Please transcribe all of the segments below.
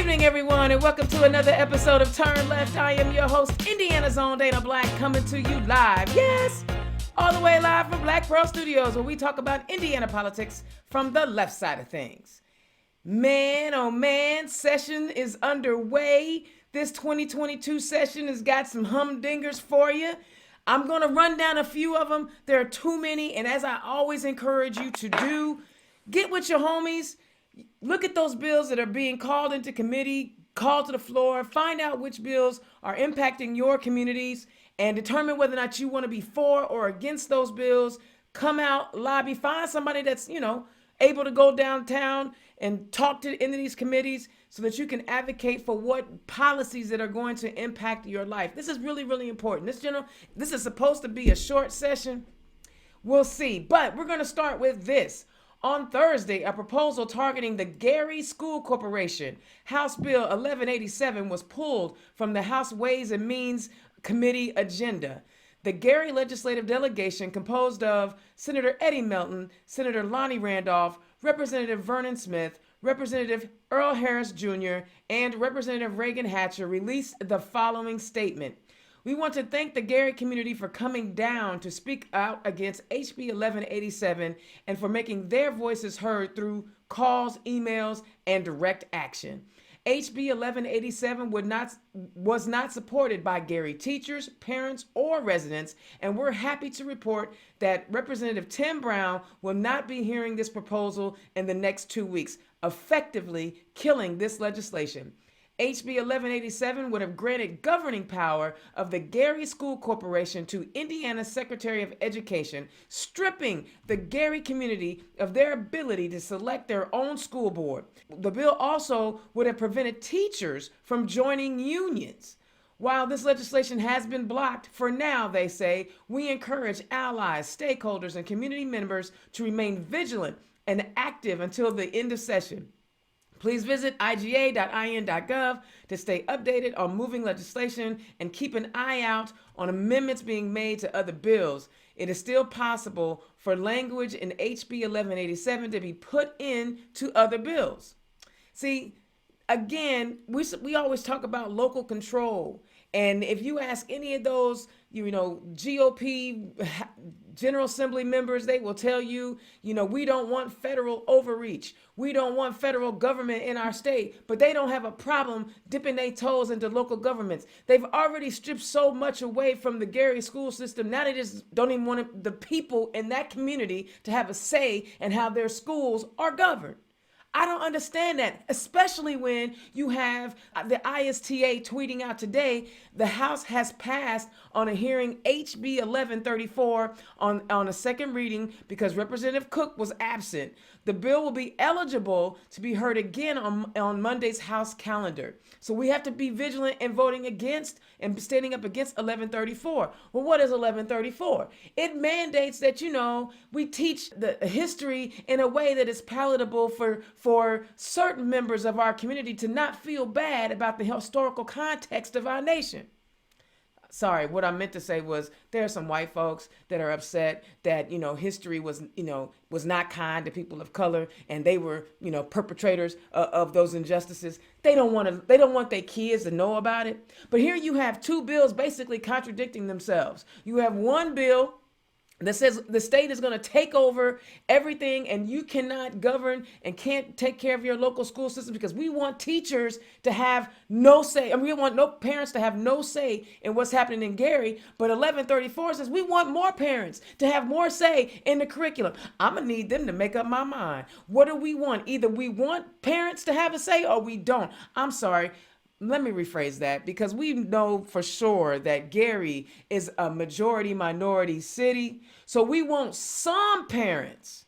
evening, everyone, and welcome to another episode of Turn Left. I am your host, Indiana's own Dana Black, coming to you live, yes, all the way live from Black Pearl Studios, where we talk about Indiana politics from the left side of things. Man, oh man, session is underway. This 2022 session has got some humdingers for you. I'm going to run down a few of them. There are too many, and as I always encourage you to do, get with your homies. Look at those bills that are being called into committee, called to the floor, find out which bills are impacting your communities, and determine whether or not you want to be for or against those bills. Come out, lobby, find somebody that's, able to go downtown and talk to into these committees so that you can advocate for what policies that are going to impact your life. This is really, really important. This is supposed to be a short session. We'll see, but we're going to start with this. On Thursday, a proposal targeting the Gary School Corporation, House Bill 1187, was pulled from the House Ways and Means Committee agenda. The Gary legislative delegation, composed of Senator Eddie Melton, Senator Lonnie Randolph, Representative Vernon Smith, Representative Earl Harris Jr., and Representative Reagan Hatcher, released the following statement. We want to thank the Gary community for coming down to speak out against HB 1187 and for making their voices heard through calls, emails, and direct action. HB 1187 was not supported by Gary teachers, parents, or residents, and we're happy to report that Representative Tim Brown will not be hearing this proposal in the next 2 weeks, effectively killing this legislation. HB 1187 would have granted governing power of the Gary School Corporation to Indiana's Secretary of Education, stripping the Gary community of their ability to select their own school board. The bill also would have prevented teachers from joining unions. While this legislation has been blocked, for now, they say, we encourage allies, stakeholders, and community members to remain vigilant and active until the end of session. Please visit iga.in.gov to stay updated on moving legislation and keep an eye out on amendments being made to other bills. It is still possible for language in HB 1187 to be put into other bills. See, again, we always talk about local control. And if you ask any of those, GOP General Assembly members, they will tell you, we don't want federal overreach. We don't want federal government in our state, but they don't have a problem dipping their toes into local governments. They've already stripped so much away from the Gary school system. Now they just don't even want the people in that community to have a say in how their schools are governed. I don't understand that, especially when you have the ISTA tweeting out today, the House has passed on a hearing HB 1134 on a second reading because Representative Cook was absent. The bill will be eligible to be heard again on Monday's House calendar. So we have to be vigilant in voting against and standing up against 1134. Well, what is 1134? It mandates that, we teach the history in a way that is palatable for certain members of our community to not feel bad about the historical context of our nation. Sorry, what I meant to say was there are some white folks that are upset that, history was not kind to people of color and they were, perpetrators of those injustices. They don't want their kids to know about it. But here you have two bills basically contradicting themselves. You have one bill that says the state is going to take over everything and you cannot govern and can't take care of your local school system because we want teachers to have no say. And we want no parents to have no say in what's happening in Gary. But 1134 says we want more parents to have more say in the curriculum. I'm going to need them to make up my mind. What do we want? Either we want parents to have a say or we don't. I'm sorry. Let me rephrase that because we know for sure that Gary is a majority minority city. So we want some parents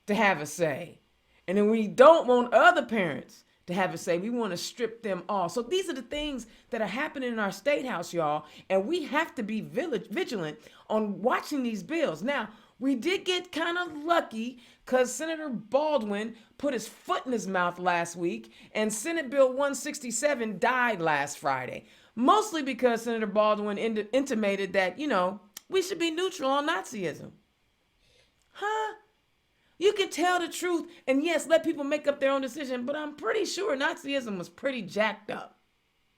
to have a say. And then we don't want other parents to have a say. We want to strip them off. So these are the things that are happening in our state house, y'all. And we have to be vigilant on watching these bills. Now, we did get kind of lucky because Senator Baldwin put his foot in his mouth last week and Senate Bill 167 died last Friday. Mostly because Senator Baldwin intimated that, we should be neutral on Nazism. Huh? You can tell the truth and yes, let people make up their own decision, but I'm pretty sure Nazism was pretty jacked up.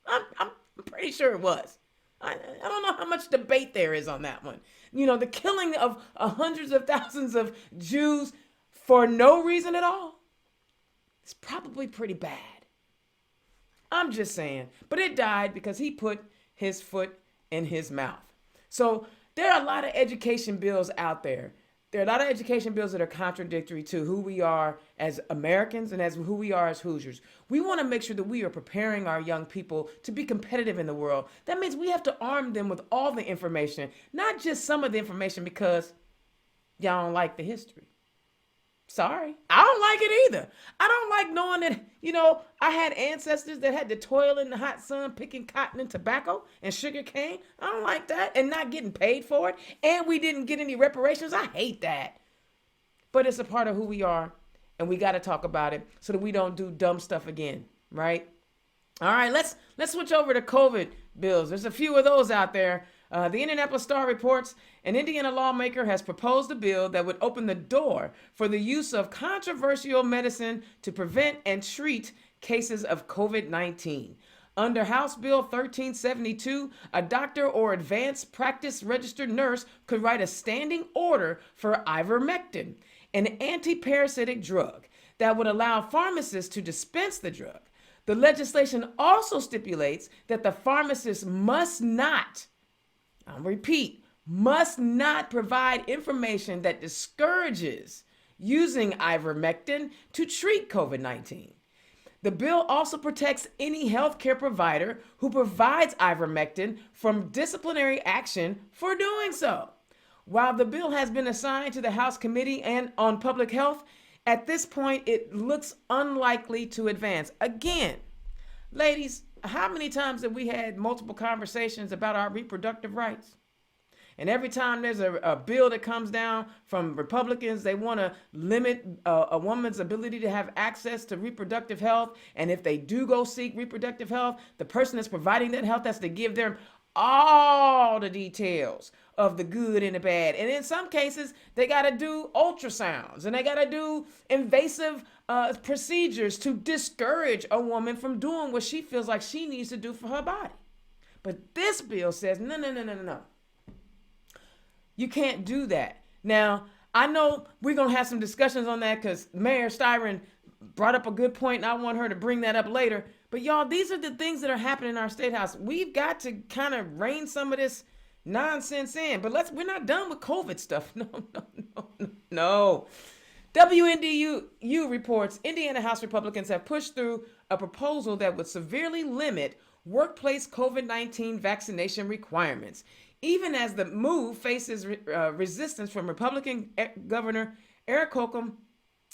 I'm pretty sure it was. I don't know how much debate there is on that one. The killing of hundreds of thousands of Jews for no reason at all, it's probably pretty bad. I'm just saying. But it died because he put his foot in his mouth. So there are a lot of education bills out there. There are a lot of education bills that are contradictory to who we are as Americans and as who we are as Hoosiers. We want to make sure that we are preparing our young people to be competitive in the world. That means we have to arm them with all the information, not just some of the information because y'all don't like the history. Sorry, I don't like it either. I don't like knowing that, I had ancestors that had to toil in the hot sun picking cotton and tobacco and sugar cane. I don't like that, and not getting paid for it. And we didn't get any reparations. I hate that. But it's a part of who we are, and we got to talk about it so that we don't do dumb stuff again, right? All right, let's switch over to COVID bills. There's a few of those out there. The Indianapolis Star reports an Indiana lawmaker has proposed a bill that would open the door for the use of controversial medicine to prevent and treat cases of COVID-19. Under House Bill 1372, a doctor or advanced practice registered nurse could write a standing order for ivermectin, an anti-parasitic drug that would allow pharmacists to dispense the drug. The legislation also stipulates that the pharmacist must not provide information that discourages using ivermectin to treat COVID-19. The bill also protects any healthcare provider who provides ivermectin from disciplinary action for doing so. While the bill has been assigned to the House Committee on Public Health, at this point, it looks unlikely to advance. Again, ladies, how many times have we had multiple conversations about our reproductive rights? And every time there's a bill that comes down from Republicans, they want to limit a woman's ability to have access to reproductive health. And if they do go seek reproductive health, the person that's providing that health has to give them all the details of the good and the bad. And in some cases, they got to do ultrasounds and they got to do invasive procedures to discourage a woman from doing what she feels like she needs to do for her body. But this bill says, no. You can't do that. Now, I know we're going to have some discussions on that because Mayor Styron brought up a good point, and I want her to bring that up later. But y'all, these are the things that are happening in our state house. We've got to kind of rein some of this nonsense in. But we're not done with COVID stuff. No. WNDU reports Indiana House Republicans have pushed through a proposal that would severely limit workplace COVID-19 vaccination requirements, even as the move faces resistance from Republican Governor Eric Holcomb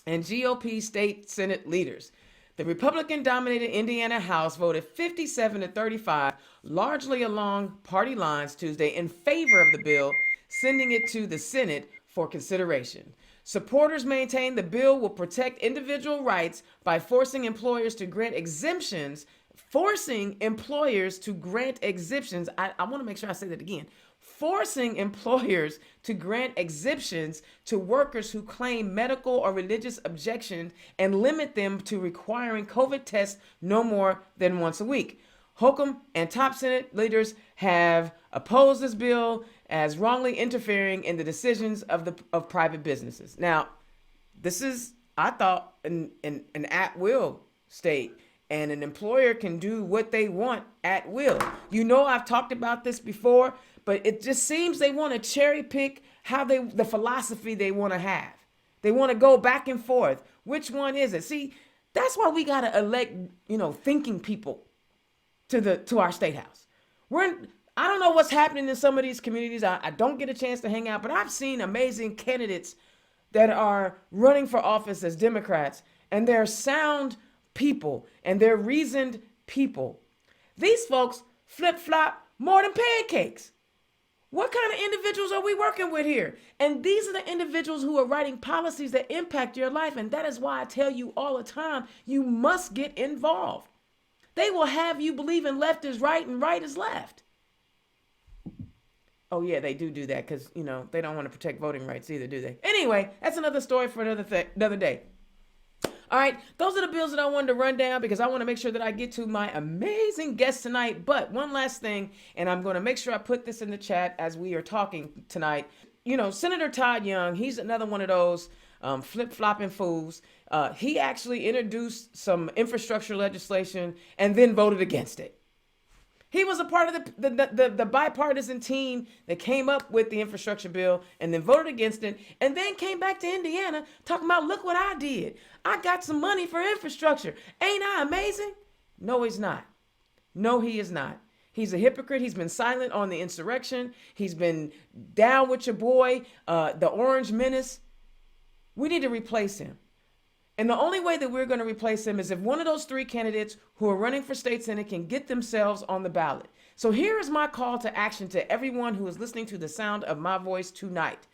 and GOP state Senate leaders. The Republican-dominated Indiana House voted 57-35, largely along party lines Tuesday, in favor of the bill, sending it to the Senate for consideration. Supporters maintain the bill will protect individual rights by forcing employers to grant exemptions. I want to make sure I say that again. Forcing employers to grant exemptions to workers who claim medical or religious objections and limit them to requiring COVID tests no more than once a week. Holcomb and top Senate leaders have opposed this bill as wrongly interfering in the decisions of private businesses. Now, this is, I thought, an at-will state. And an employer can do what they want at will. I've talked about this before, but it just seems they want to cherry pick the philosophy they want to have. They want to go back and forth. Which one is it? See, that's why we got to elect, thinking people to our state house. I don't know what's happening in some of these communities. I don't get a chance to hang out, but I've seen amazing candidates that are running for office as Democrats, and they're sound people and they're reasoned people. These folks flip-flop more than pancakes. What kind of individuals are we working with here? And these are the individuals who are writing policies that impact your life. And that is why I tell you all the time, you must get involved. They will have you believing left is right and right is left. Oh yeah, they do that because they don't want to protect voting rights either, do they? Anyway, that's another story for another day. All right, those are the bills that I wanted to run down because I want to make sure that I get to my amazing guest tonight. But one last thing, and I'm going to make sure I put this in the chat as we are talking tonight. Senator Todd Young, he's another one of those flip-flopping fools. He actually introduced some infrastructure legislation and then voted against it. He was a part of the bipartisan team that came up with the infrastructure bill and then voted against it and then came back to Indiana talking about, look what I did. I got some money for infrastructure. Ain't I amazing? No, he's not. No, he is not. He's a hypocrite. He's been silent on the insurrection. He's been down with your boy, the Orange Menace. We need to replace him. And the only way that we're going to replace him is if one of those three candidates who are running for state senate can get themselves on the ballot. So here is my call to action to everyone who is listening to the sound of my voice tonight.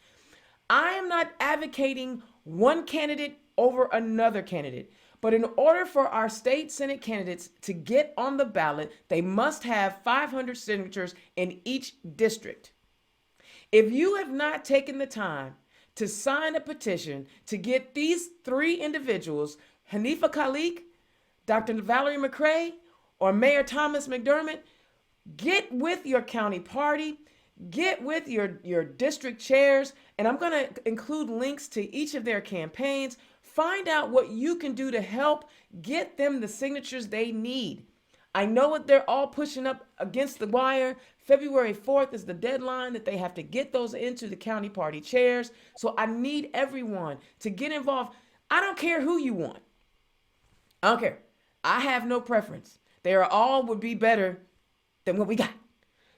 I am not advocating one candidate over another candidate, but in order for our state senate candidates to get on the ballot, they must have 500 signatures in each district. If you have not taken the time to sign a petition to get these three individuals, Hanifa Khalik, Dr. Valerie McCray, or Mayor Thomas McDermott, get with your county party, get with your district chairs, and I'm going to include links to each of their campaigns. Find out what you can do to help get them the signatures they need. I know what they're all pushing up against the wire. February 4th is the deadline that they have to get those into the county party chairs. So I need everyone to get involved. I don't care who you want. I don't care. I have no preference. They are all would be better than what we got.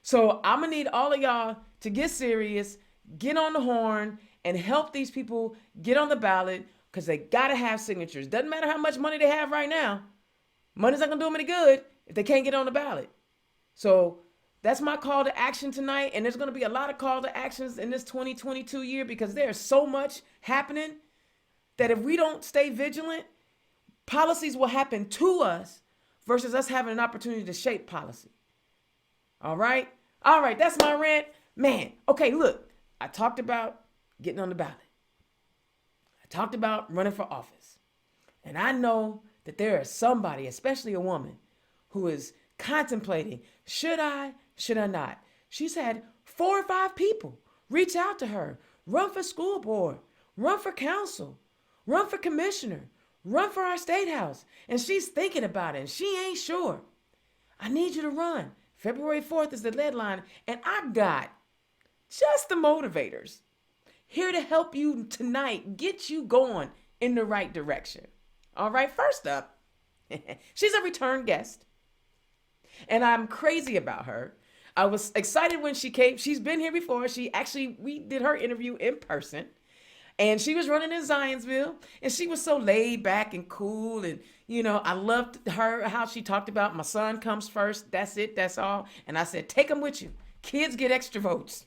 So I'm going to need all of y'all to get serious, get on the horn, and help these people get on the ballot because they got to have signatures. Doesn't matter how much money they have right now. Money's not going to do them any good if they can't get on the ballot. So that's my call to action tonight. And there's going to be a lot of call to actions in this 2022 year because there's so much happening that if we don't stay vigilant, policies will happen to us versus us having an opportunity to shape policy. All right? All right, that's my rant. Man, okay, look, I talked about getting on the ballot. I talked about running for office. And I know that there is somebody, especially a woman, who is contemplating, should I not? She's had 4 or 5 people reach out to her, run for school board, run for council, run for commissioner, run for our state house. And she's thinking about it and she ain't sure. I need you to run. February 4th is the deadline. And I got just the motivators here to help you tonight, get you going in the right direction. All right, first up, she's a return guest. And I'm crazy about her. I was excited when she came. She's been here before. We did her interview in person. And she was running in Zionsville. And she was so laid back and cool. And, I loved her, how she talked about my son comes first. That's it. That's all. And I said, take them with you. Kids get extra votes.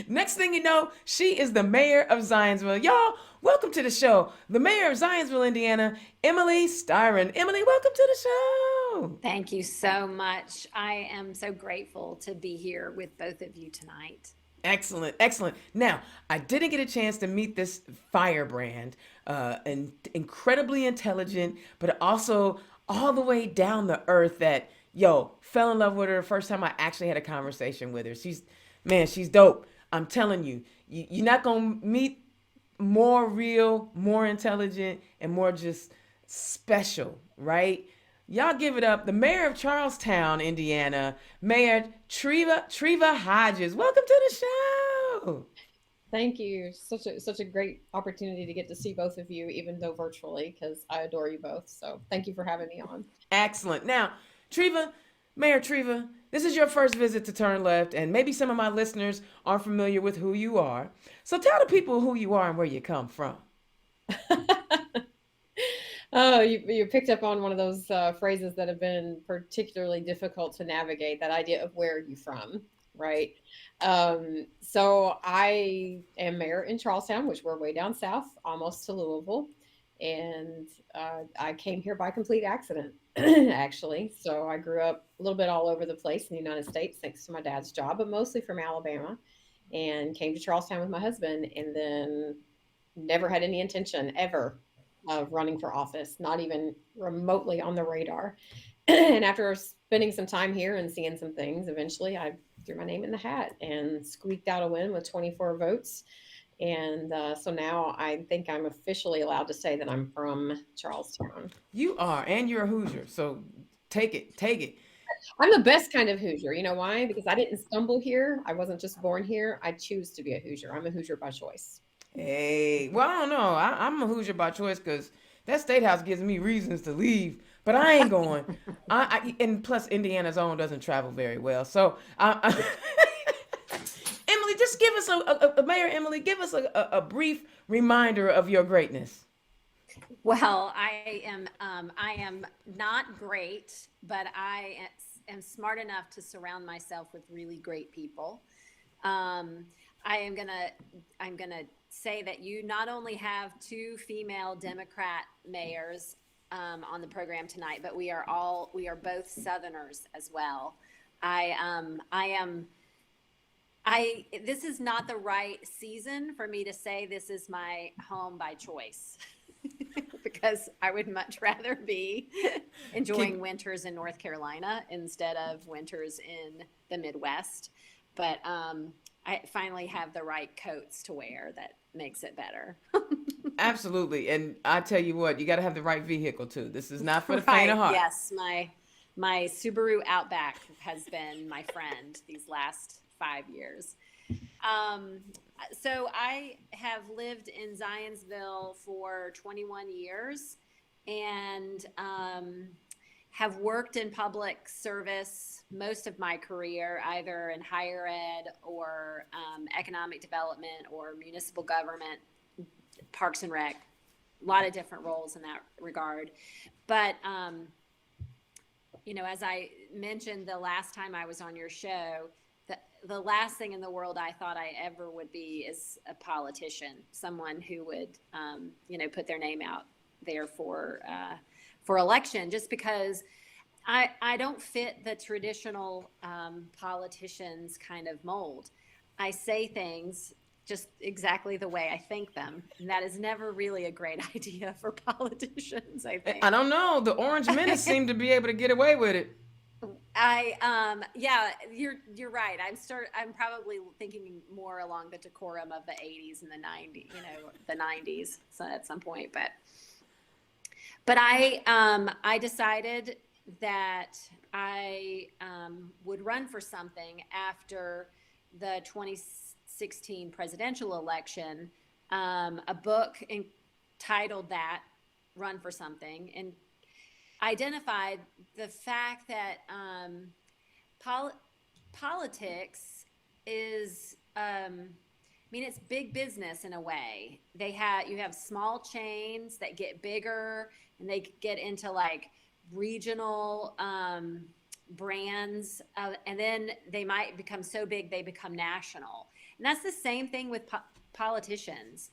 Next thing you know, she is the mayor of Zionsville. Y'all, welcome to the show. The mayor of Zionsville, Indiana, Emily Styron. Emily, welcome to the show. Thank you so much. I am so grateful to be here with both of you tonight. Excellent, excellent. Now, I didn't get a chance to meet this firebrand, and incredibly intelligent, but also all the way down the earth that, fell in love with her the first time I actually had a conversation with her. She's dope. I'm telling you, you're not going to meet more real, more intelligent, and more just special, right? Y'all give it up. The mayor of Charlestown, Indiana, Mayor Treva Hodges. Welcome to the show. Thank you. Such a great opportunity to get to see both of you, even though virtually, because I adore you both. So thank you for having me on. Excellent. Now, Mayor Treva, this is your first visit to Turn Left, and maybe some of my listeners aren't familiar with who you are. So tell the people who you are and where you come from. Oh, you picked up on one of those phrases that have been particularly difficult to navigate, that idea of where are you from, right? So I am mayor in Charlestown, which we're way down south, almost to Louisville. And I came here by complete accident, actually. So I grew up a little bit all over the place in the United States, thanks to my dad's job, but mostly from Alabama, and came to Charlestown with my husband, and then never had any intention ever of running for office, not even remotely on the radar. And after spending some time here and seeing some things, eventually I threw my name in the hat and squeaked out a win with 24 votes. And so now I think I'm officially allowed to say that I'm from Charlestown. You are, and you're a Hoosier, so take it, take it. I'm the best kind of Hoosier. You know why? Because I didn't stumble here. I wasn't just born here. I choose to be a Hoosier. I'm a Hoosier by choice. Hey, well, I don't know. I'm a Hoosier by choice because that state house gives me reasons to leave, but I ain't going. And plus Indiana's own doesn't travel very well, so Emily, just give us Mayor Emily, give us a brief reminder of your greatness. Well, I am not great, but am smart enough to surround myself with really great people. Um, I'm gonna say that you not only have two female Democrat mayors on the program tonight, but we are both Southerners as well. I am this is not the right season for me to say this is my home by choice. Because I would much rather be enjoying winters in North Carolina instead of winters in the Midwest. But I finally have the right coats to wear that makes it better. Absolutely, and I tell you what, you got to have the right vehicle too. This is not for the faint Right. of heart. Yes. My Subaru Outback has been my friend these last 5 years. Um, so I have lived in Zionsville for 21 years and have worked in public service most of my career, either in higher ed or economic development or municipal government, Parks and Rec, a lot of different roles in that regard. But as I mentioned the last time I was on your show, the last thing in the world I thought I ever would be is a politician, someone who would, put their name out there for election, just because I don't fit the traditional politicians kind of mold. I say things just exactly the way I think them, and that is never really a great idea for politicians, I think. I don't know. The Orange Menace seemed to be able to get away with it. Yeah, you're right. I'm probably thinking more along the decorum of the 80s and the 90s, the 90s, so at some point. But I decided that I would run for something after the 2016 presidential election. A book entitled that, Run for Something, and identified the fact that politics is, it's big business in a way. You have small chains that get bigger, and they get into like regional brands, and then they might become so big they become national. And that's the same thing with politicians.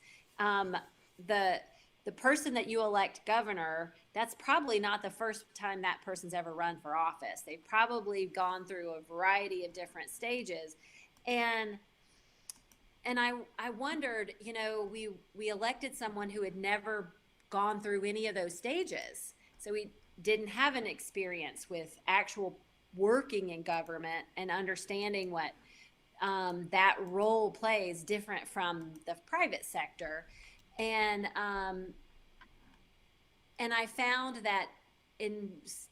The person that you elect governor, that's probably not the first time that person's ever run for office. They've probably gone through a variety of different stages. And I wondered, we elected someone who had never gone through any of those stages. So we didn't have an experience with actual working in government and understanding what that role plays different from the private sector. And I found that in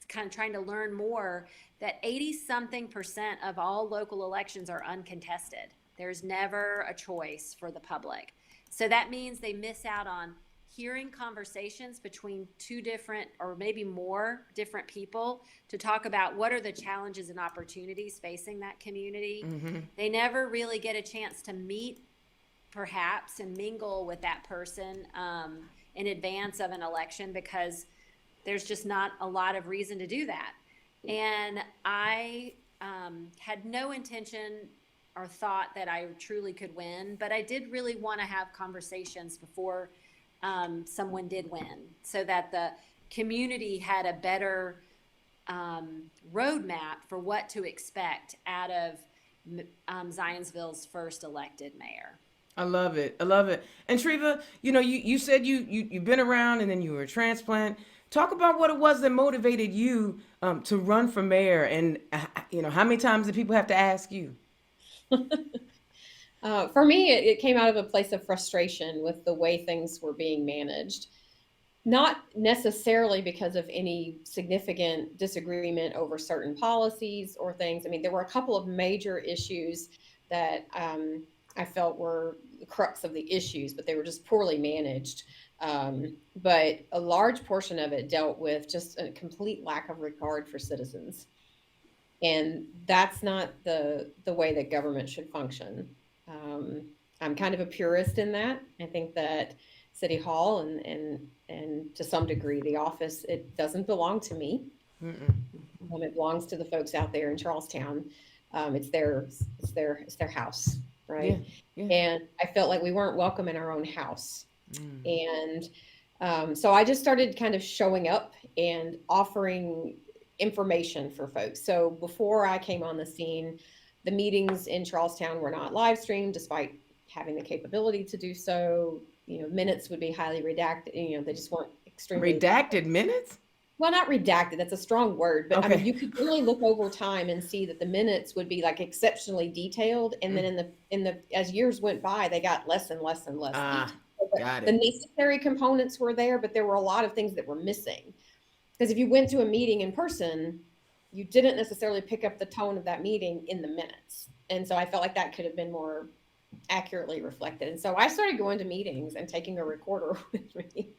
kind of trying to learn more, that 80-something% of all local elections are uncontested. There's never a choice for the public. So that means they miss out on hearing conversations between two different or maybe more different people to talk about what are the challenges and opportunities facing that community. Mm-hmm. They never really get a chance to meet perhaps and mingle with that person in advance of an election, because there's just not a lot of reason to do that. And I had no intention or thought that I truly could win, but I did really want to have conversations before someone did win, so that the community had a better roadmap for what to expect out of Zionsville's first elected mayor. I love it. I love it. And Treva, you said you've been around and then you were a transplant. Talk about what it was that motivated you to run for mayor, and how many times did people have to ask you? For me, it came out of a place of frustration with the way things were being managed. Not necessarily because of any significant disagreement over certain policies or things. I mean, there were a couple of major issues that I felt were the crux of the issues, but they were just poorly managed. But a large portion of it dealt with just a complete lack of regard for citizens. And that's not the way that government should function. Um, I'm kind of a purist in that. I think that City Hall and to some degree the office, it doesn't belong to me. It belongs to the folks out there in Charlestown. It's their house, right? Yeah, yeah. And I felt like we weren't welcome in our own house. And so I just started kind of showing up and offering information for folks. So before I came on the scene, the meetings in Charlestown were not live streamed, despite having the capability to do so. Minutes would be highly redacted. They just weren't extremely Redacted minutes? well, not redacted. That's a strong word, but I mean, Okay. you could really look over time and see that the minutes would be like exceptionally detailed, and then in the as years went by, they got less and less and less Ah, detailed. got The it. necessary components were there, but there were a lot of things that were missing. Because if you went to a meeting in person, you didn't necessarily pick up the tone of that meeting in the minutes. And so I felt like that could have been more accurately reflected. And so I started going to meetings and taking a recorder with me.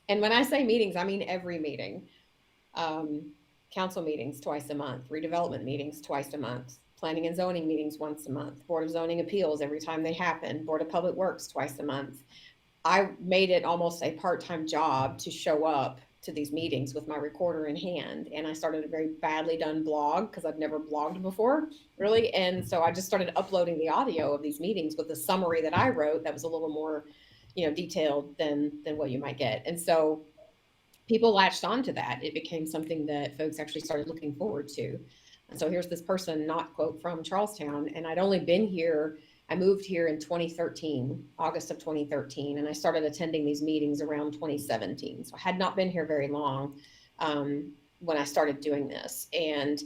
And when I say meetings, I mean every meeting. Council meetings twice a month, redevelopment meetings twice a month, planning and zoning meetings once a month, Board of Zoning Appeals every time they happen, Board of Public Works twice a month. I made it almost a part-time job to show up to these meetings with my recorder in hand. And I started a very badly done blog because I'd never blogged before, really. And so I just started uploading the audio of these meetings with the summary that I wrote that was a little more, detailed than what you might get. And so people latched onto that. It became something that folks actually started looking forward to. And so here's this person, not quote from Charlestown, and I'd only been here. I moved here in 2013, August of 2013, and I started attending these meetings around 2017. So I had not been here very long when I started doing this. And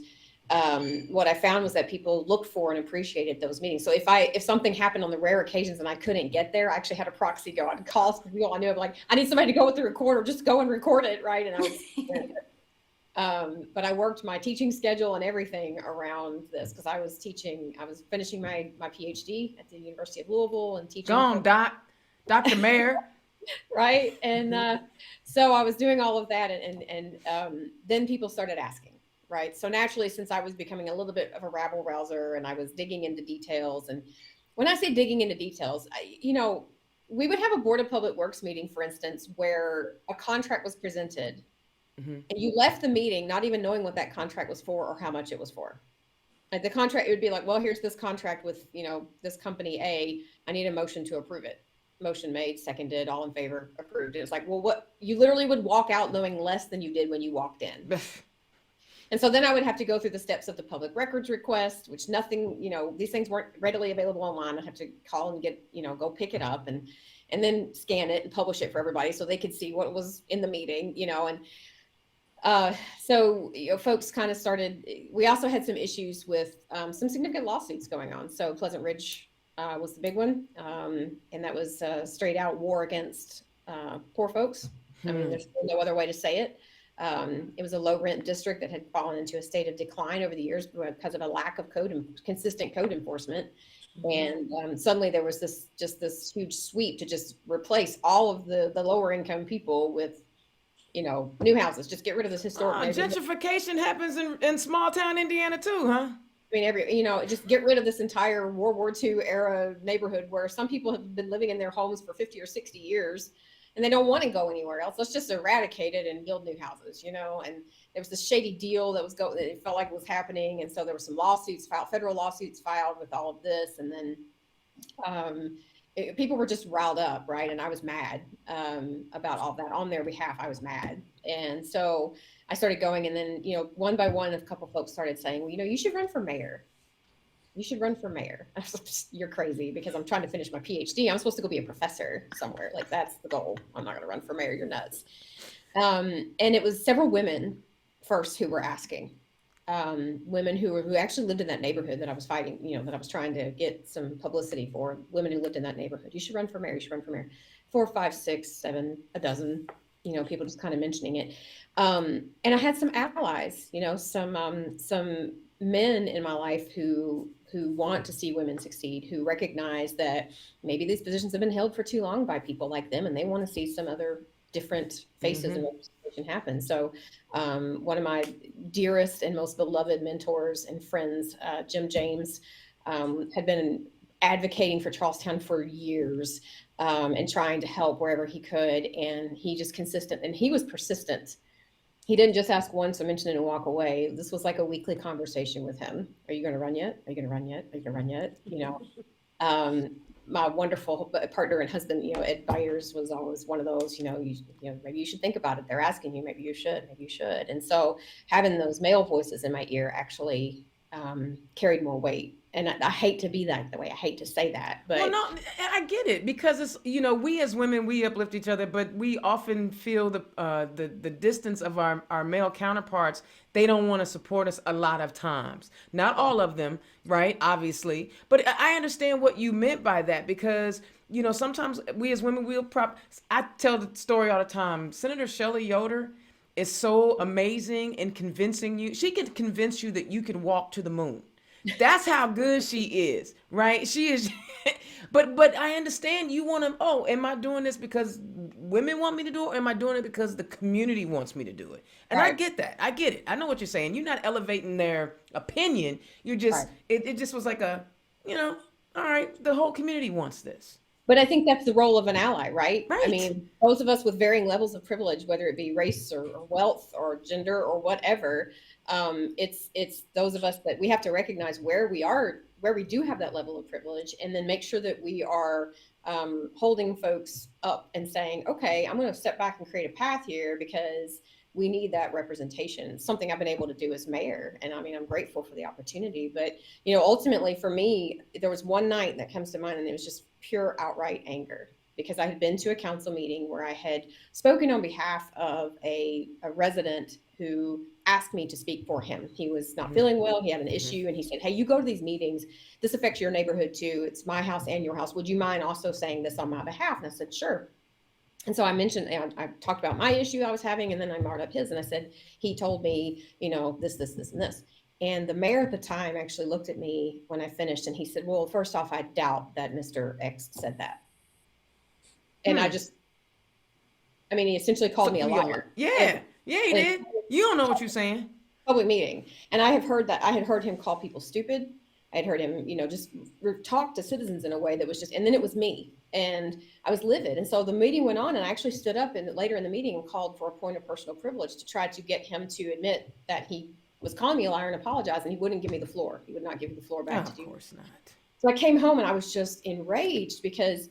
what I found was that people looked for and appreciated those meetings. So if something happened on the rare occasions and I couldn't get there, I actually had a proxy go. I'd call people I knew, like, I need somebody to go with the recorder, just go and record it, right? And I was, but I worked my teaching schedule and everything around this because I was finishing my PhD at the University of Louisville and teaching. Go on, Dr. Mayor. Right. And so I was doing all of that, and then people started asking. Right. So naturally, since I was becoming a little bit of a rabble rouser and I was digging into details, and when I say digging into details, we would have a Board of Public Works meeting, for instance, where a contract was presented and you left the meeting not even knowing what that contract was for or how much it was for. Like the contract, it would be like, well, here's this contract with, this company A. I need a motion to approve it. Motion made, seconded, all in favor, approved. It was like, well, what you literally would walk out knowing less than you did when you walked in. And so then I would have to go through the steps of the public records request, which these things weren't readily available online. I'd have to call and get, go pick it up and then scan it and publish it for everybody so they could see what was in the meeting, and so folks kind of started. We also had some issues with some significant lawsuits going on. So Pleasant Ridge was the big one, and that was straight out war against poor folks. I mean, there's no other way to say it. It was a low rent district that had fallen into a state of decline over the years because of a lack of consistent code enforcement. And suddenly there was this huge sweep to just replace all of the lower income people with, new houses. Just get rid of this historic Gentrification happens in small town Indiana too, huh? I mean, just get rid of this entire World War II era neighborhood where some people have been living in their homes for 50 or 60 years. And they don't want to go anywhere else. Let's just eradicate it and build new houses, And there was this shady deal that it felt like it was happening. And so there were some federal lawsuits filed with all of this. And then people were just riled up, right? And I was mad about all that on their behalf. I was mad, and so I started going, and then one by one, a couple folks started saying, well, you should run for mayor. You should run for mayor. I was like, you're crazy, because I'm trying to finish my PhD. I'm supposed to go be a professor somewhere. Like, that's the goal. I'm not going to run for mayor. You're nuts. And it was several women first who were asking, women who actually lived in that neighborhood that I was fighting, that I was trying to get some publicity for. Women who lived in that neighborhood. You should run for mayor. You should run for mayor. 4, 5, 6, 7, a dozen. People just kind of mentioning it. And I had some allies. Some men in my life who want to see women succeed, who recognize that maybe these positions have been held for too long by people like them, and they want to see some other different faces in representation happen. So one of my dearest and most beloved mentors and friends, Jim James, had been advocating for Charlestown for years, and trying to help wherever he could. And he was persistent. He didn't just ask once or mention it and walk away. This was like a weekly conversation with him. Are you going to run yet? Are you going to run yet? Are you going to run yet? My wonderful partner and husband, Ed Byers, was always one of those, maybe you should think about it. They're asking you, maybe you should. And so having those male voices in my ear actually carried more weight. And I hate to be that way. I hate to say that, but well, no, I get it, because it's we as women, we uplift each other, but we often feel the distance of our male counterparts. They don't want to support us a lot of times. Not all of them, right? Obviously, but I understand what you meant by that, because sometimes we as women I tell the story all the time. Senator Shelley Yoder is so amazing in convincing you. She can convince you that you can walk to the moon. That's how good she is, right? She is. But I understand you want to, am I doing this because women want me to do it, or am I doing it because the community wants me to do it? And right. I get that. I get it. I know what you're saying. You're not elevating their opinion. You're just, right. It just was like all right, the whole community wants this. But I think that's the role of an ally, right? Right. I mean, those of us with varying levels of privilege, whether it be race or wealth or gender or whatever, it's those of us that we have to recognize where we do have that level of privilege, and then make sure that we are holding folks up and saying, okay, I'm going to step back and create a path here, because we need that representation. Something I've been able to do as mayor. And I mean, I'm grateful for the opportunity, but ultimately for me, there was one night that comes to mind, and it was just pure outright anger, because I had been to a council meeting where I had spoken on behalf of a resident who asked me to speak for him. He was not feeling well. He had an issue, and he said, hey, you go to these meetings. This affects your neighborhood too. It's my house and your house. Would you mind also saying this on my behalf? And I said, sure. And so I mentioned, I talked about my issue I was having, and then I brought up his, and I said, he told me, this, and this. And the mayor at the time actually looked at me when I finished, and he said, well, first off, I doubt that Mr. X said that. And he essentially called me a liar. Yeah, he did. You don't know what you're saying. Public meeting. And I had heard him call people stupid. I had heard him, just talk to citizens in a way that was just, and then it was me. And I was livid. And so the meeting went on, and I actually stood up later in the meeting and called for a point of personal privilege to try to get him to admit that he was calling me a liar and apologize, and he wouldn't give me the floor. He would not give me the floor back to do. Of course not. So I came home, and I was just enraged, because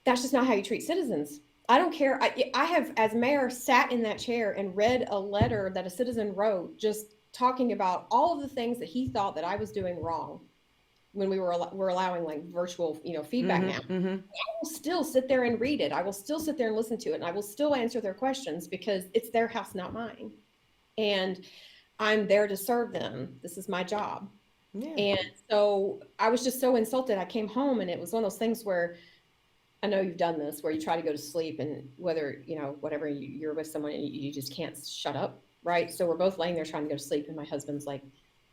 that's just not how you treat citizens. I don't care. I have, as mayor, sat in that chair and read a letter that a citizen wrote, just talking about all of the things that he thought that I was doing wrong, when we're allowing like virtual, feedback now. I will still sit there and read it. I will still sit there and listen to it, and I will still answer their questions, because it's their house, not mine. And I'm there to serve them. This is my job. Yeah. And so I was just so insulted. I came home, and it was one of those things where, I know you've done this, where you try to go to sleep, and whether, whatever, you're with someone and you just can't shut up. Right. So we're both laying there trying to go to sleep, and my husband's like,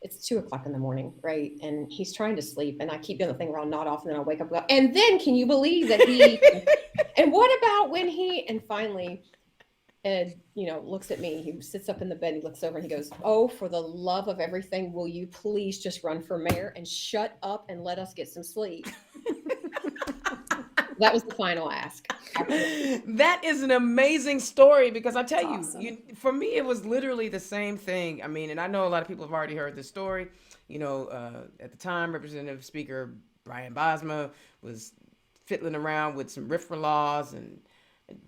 it's 2:00 in the morning. Right. And he's trying to sleep, and I keep doing the thing where I'll nod off, and then I'll wake up. And then, can you believe that and what about when and finally, Ed, looks at me, he sits up in the bed, he looks over, and he goes, oh, for the love of everything, will you please just run for mayor and shut up and let us get some sleep? That was the final ask. That is an amazing story, because I tell you, for me, it was literally the same thing. I mean, and I know a lot of people have already heard this story. At the time, Representative Speaker Brian Bosma was fiddling around with some RFRA laws and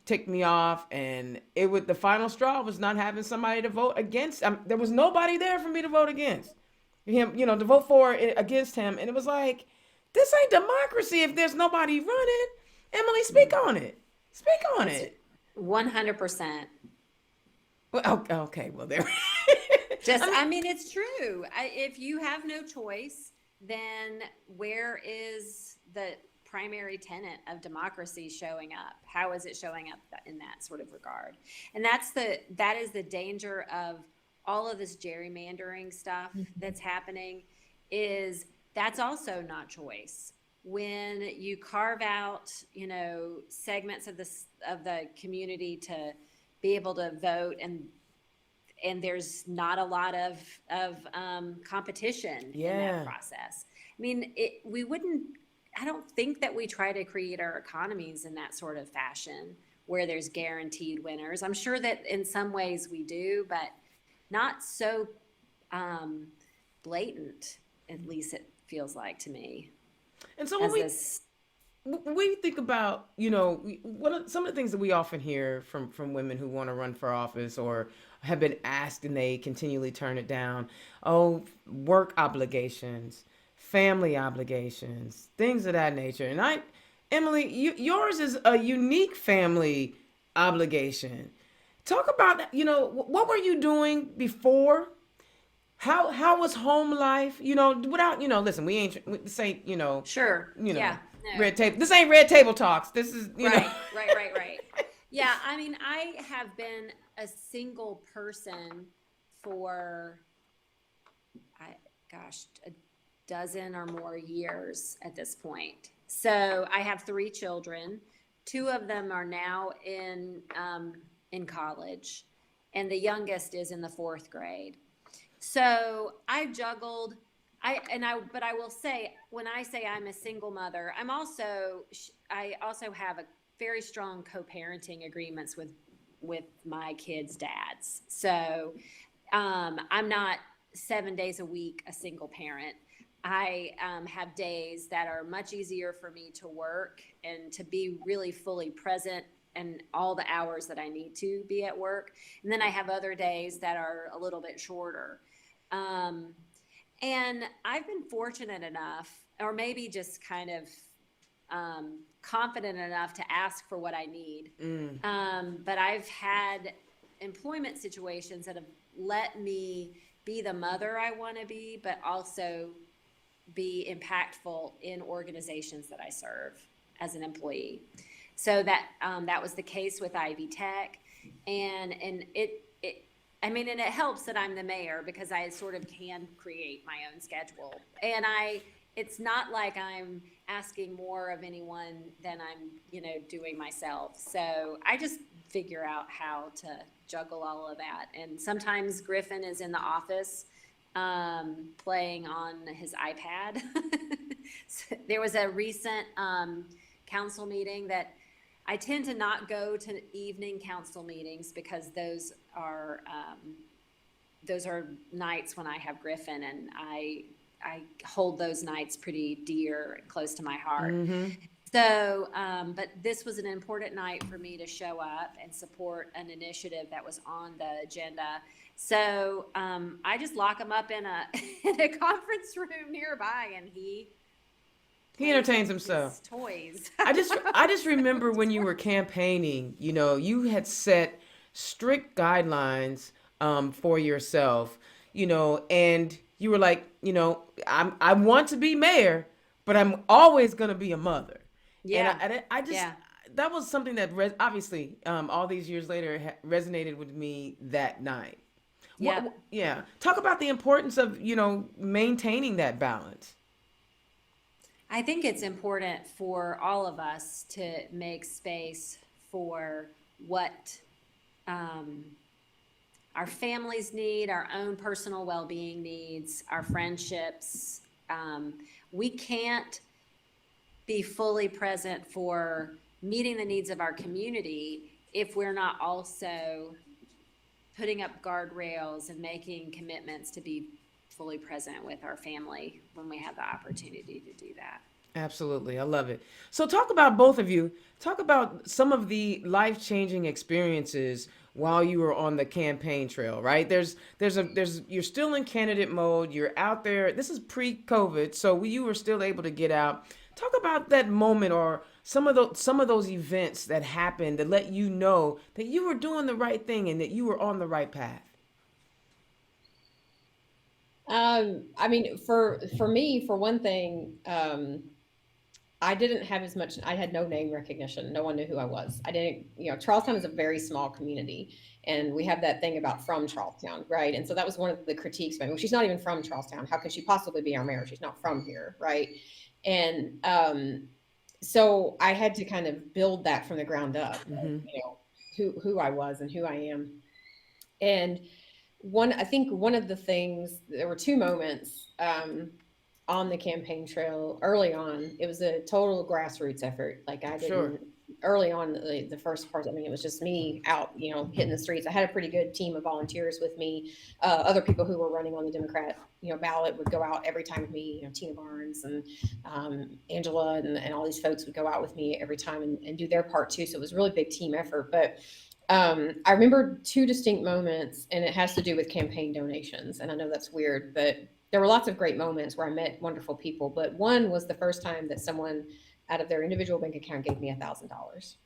ticked me off. And the final straw was not having somebody to vote against. There was nobody there for me to vote against him, to vote for against him. And it was like, this ain't democracy if there's nobody running. Emily, speak on it. Speak on it. 100%. Well, okay. Well, there. I mean, it's true. If you have no choice, then where is the primary tenet of democracy showing up? How is it showing up in that sort of regard? And that is the danger of all of this gerrymandering stuff that's happening, is that's also not choice. When you carve out, segments of the community to be able to vote, and there's not a lot of competition in that process. I mean, I don't think that we try to create our economies in that sort of fashion where there's guaranteed winners. I'm sure that in some ways we do, but not so blatant, at least it feels like to me. And so when we think about, some of the things that we often hear from women who want to run for office or have been asked and they continually turn it down. Oh, work obligations, family obligations, things of that nature. And Emily, yours is a unique family obligation. Talk about that. What were you doing before? How was home life? Without, listen, this ain't, sure. Yeah. No. Red table. This ain't red table talks. This is, Right. Yeah. I mean, I have been a single person for, a dozen or more years at this point. So I have 3 children. 2 of them are now in college, and the youngest is in the 4th grade. So I juggled. But I will say, when I say I'm a single mother, I also have a very strong co-parenting agreements with my kids' dads. So I'm not 7 days a week a single parent. I have days that are much easier for me to work and to be really fully present and all the hours that I need to be at work. And then I have other days that are a little bit shorter. And I've been fortunate enough, or maybe just kind of confident enough to ask for what I need. But I've had employment situations that have let me be the mother I want to be, but also be impactful in organizations that I serve as an employee. So that was the case with Ivy Tech, and it helps that I'm the mayor because I sort of can create my own schedule, and it's not like I'm asking more of anyone than I'm doing myself. So I just figure out how to juggle all of that, and sometimes Griffin is in the office playing on his iPad. So there was a recent council meeting that I tend to not go to evening council meetings because those are nights when I have Griffin, and I hold those nights pretty dear and close to my heart. Mm-hmm. So, but this was an important night for me to show up and support an initiative that was on the agenda. So I just lock him up in a conference room nearby, and he entertains himself. Toys. I just remember when you were campaigning, you had set strict guidelines for yourself, and you were like, I want to be mayor, but I'm always going to be a mother. Yeah. And I just, that was something that obviously all these years later resonated with me that night. Yeah. Talk about the importance of, maintaining that balance. I think it's important for all of us to make space for what our families need, our own personal well-being needs, our friendships. We can't be fully present for meeting the needs of our community if we're not also putting up guardrails and making commitments to be fully present with our family when we have the opportunity to do that. Absolutely. I love it. So talk about both of you. Talk about some of the life-changing experiences while you were on the campaign trail, right? There's you're still in candidate mode. You're out there. This is pre-COVID, so you were still able to get out. Talk about that moment or some of those events that happened that let you know that you were doing the right thing and that you were on the right path. I mean, for me, for one thing, I didn't have as much. I had no name recognition. No one knew who I was. I didn't. Charlestown is a very small community, and we have that thing about from Charlestown, right? And so that was one of the critiques. Well, she's not even from Charlestown. How can she possibly be our mayor? She's not from here, right? And so I had to kind of build that from the ground up. Mm-hmm. Who I was and who I am. And I think one of the things, there were two moments on the campaign trail early on. It was a total grassroots effort. Like I Sure. didn't early on the first part. I mean, it was just me out, hitting the streets. I had a pretty good team of volunteers with me. Other people who were running on the Democrat, ballot would go out every time with me. Tina Barnes and Angela and all these folks would go out with me every time and do their part too. So it was a really big team effort. But I remember two distinct moments, and it has to do with campaign donations. And I know that's weird, but there were lots of great moments where I met wonderful people. But one was the first time that someone out of their individual bank account gave me $1,000.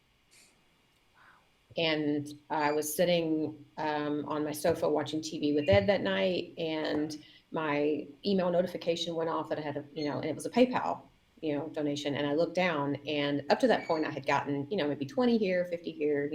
And I was sitting on my sofa watching TV with Ed that night, and my email notification went off that I had and it was a PayPal, donation. And I looked down, and up to that point, I had gotten, maybe 20 here, 50 here,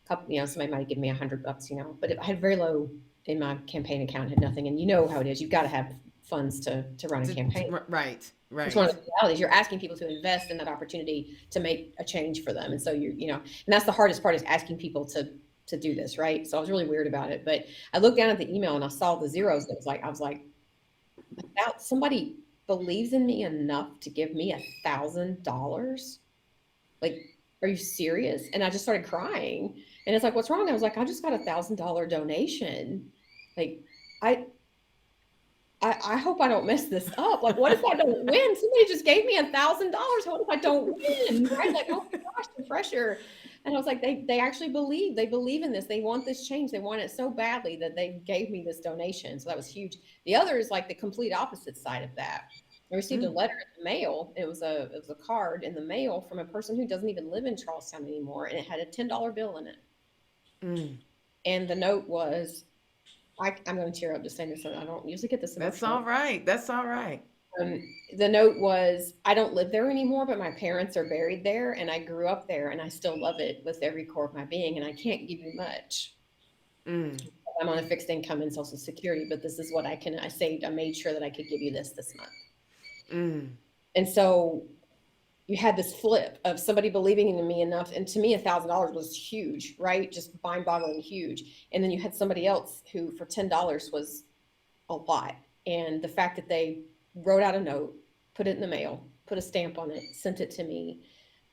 couple, somebody might give me $100, but I had very low in my campaign account, had nothing. And you know how it is. You've got to have funds to run a campaign. Right. It's one Right. of the realities. You're asking people to invest in that opportunity to make a change for them. And so and that's the hardest part, is asking people to do this. Right. So I was really weird about it, but I looked down at the email and I saw the zeros. That I was like, somebody believes in me enough to give me $1,000. Like, are you serious? And I just started crying. And it's like, what's wrong? I was like, I just got $1,000 donation. Like, I hope I don't mess this up. Like, what if I don't win? Somebody just gave me $1,000. What if I don't win? Right? Like, oh my gosh, the pressure. And I was like, they actually believe in this. They want this change. They want it so badly that they gave me this donation. So that was huge. The other is like the complete opposite side of that. I received a letter in the mail. It was a card in the mail from a person who doesn't even live in Charlestown anymore, and it had a $10 bill in it. Mm. And the note was, I'm going to tear up just saying this. I don't usually get this emotional. That's all right. That's all right. The note was, I don't live there anymore, but my parents are buried there, and I grew up there, and I still love it with every core of my being, and I can't give you much. Mm. I'm on a fixed income and Social Security, but this is what I saved. I made sure that I could give you this month. Mm. And so you had this flip of somebody believing in me enough. And to me, $1,000 was huge, right? Just mind boggling huge. And then you had somebody else who for $10 was a lot. And the fact that they wrote out a note, put it in the mail, put a stamp on it, sent it to me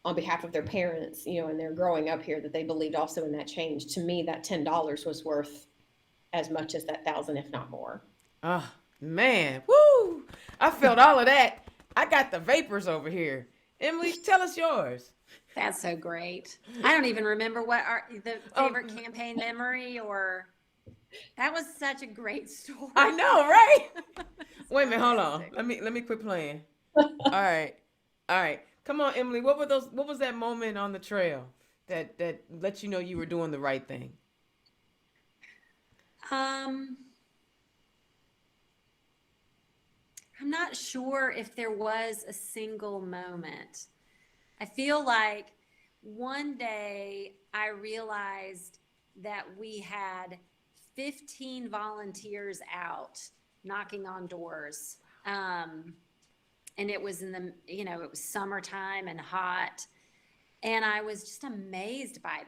on behalf of their parents, and they're growing up here, that they believed also in that change. To me, that $10 was worth as much as that 1,000, if not more. Oh, man. Woo! I felt all of that. I got the vapors over here. Emily, tell us yours. That's so great. I don't even remember what the favorite campaign memory, or that was such a great story. I know, right? Wait a minute, hold on. Let me quit playing. All right. All right. Come on, Emily. What was that moment on the trail that let you know you were doing the right thing? I'm not sure if there was a single moment. I feel like one day I realized that we had 15 volunteers out knocking on doors. And it was it was summertime and hot. And I was just amazed by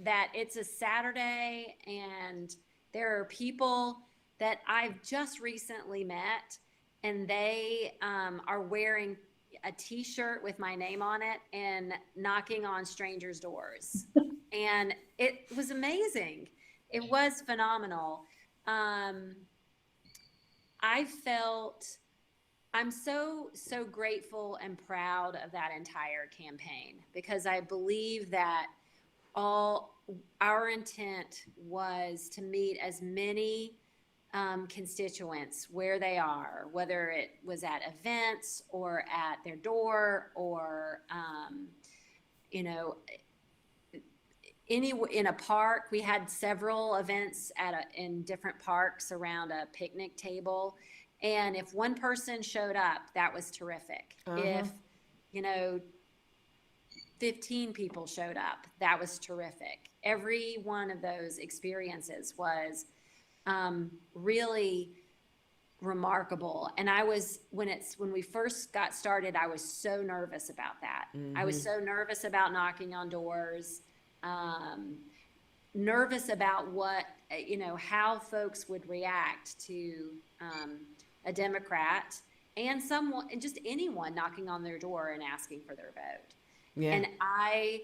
that it's a Saturday and there are people that I've just recently met, and they are wearing a t-shirt with my name on it and knocking on strangers' doors. And it was amazing. It was phenomenal. I felt I'm so grateful and proud of that entire campaign, because I believe that all our intent was to meet as many constituents where they are, whether it was at events or at their door, or you know, in a park. We had several events in different parks around a picnic table, and if one person showed up, that was terrific. If, you know, 15 people showed up, that was terrific. Every one of those experiences was really remarkable. And I was, when we first got started, I was so nervous about that. I was so nervous about knocking on doors, nervous about what, how folks would react to a Democrat and someone, and just anyone knocking on their door and asking for their vote. Yeah. And I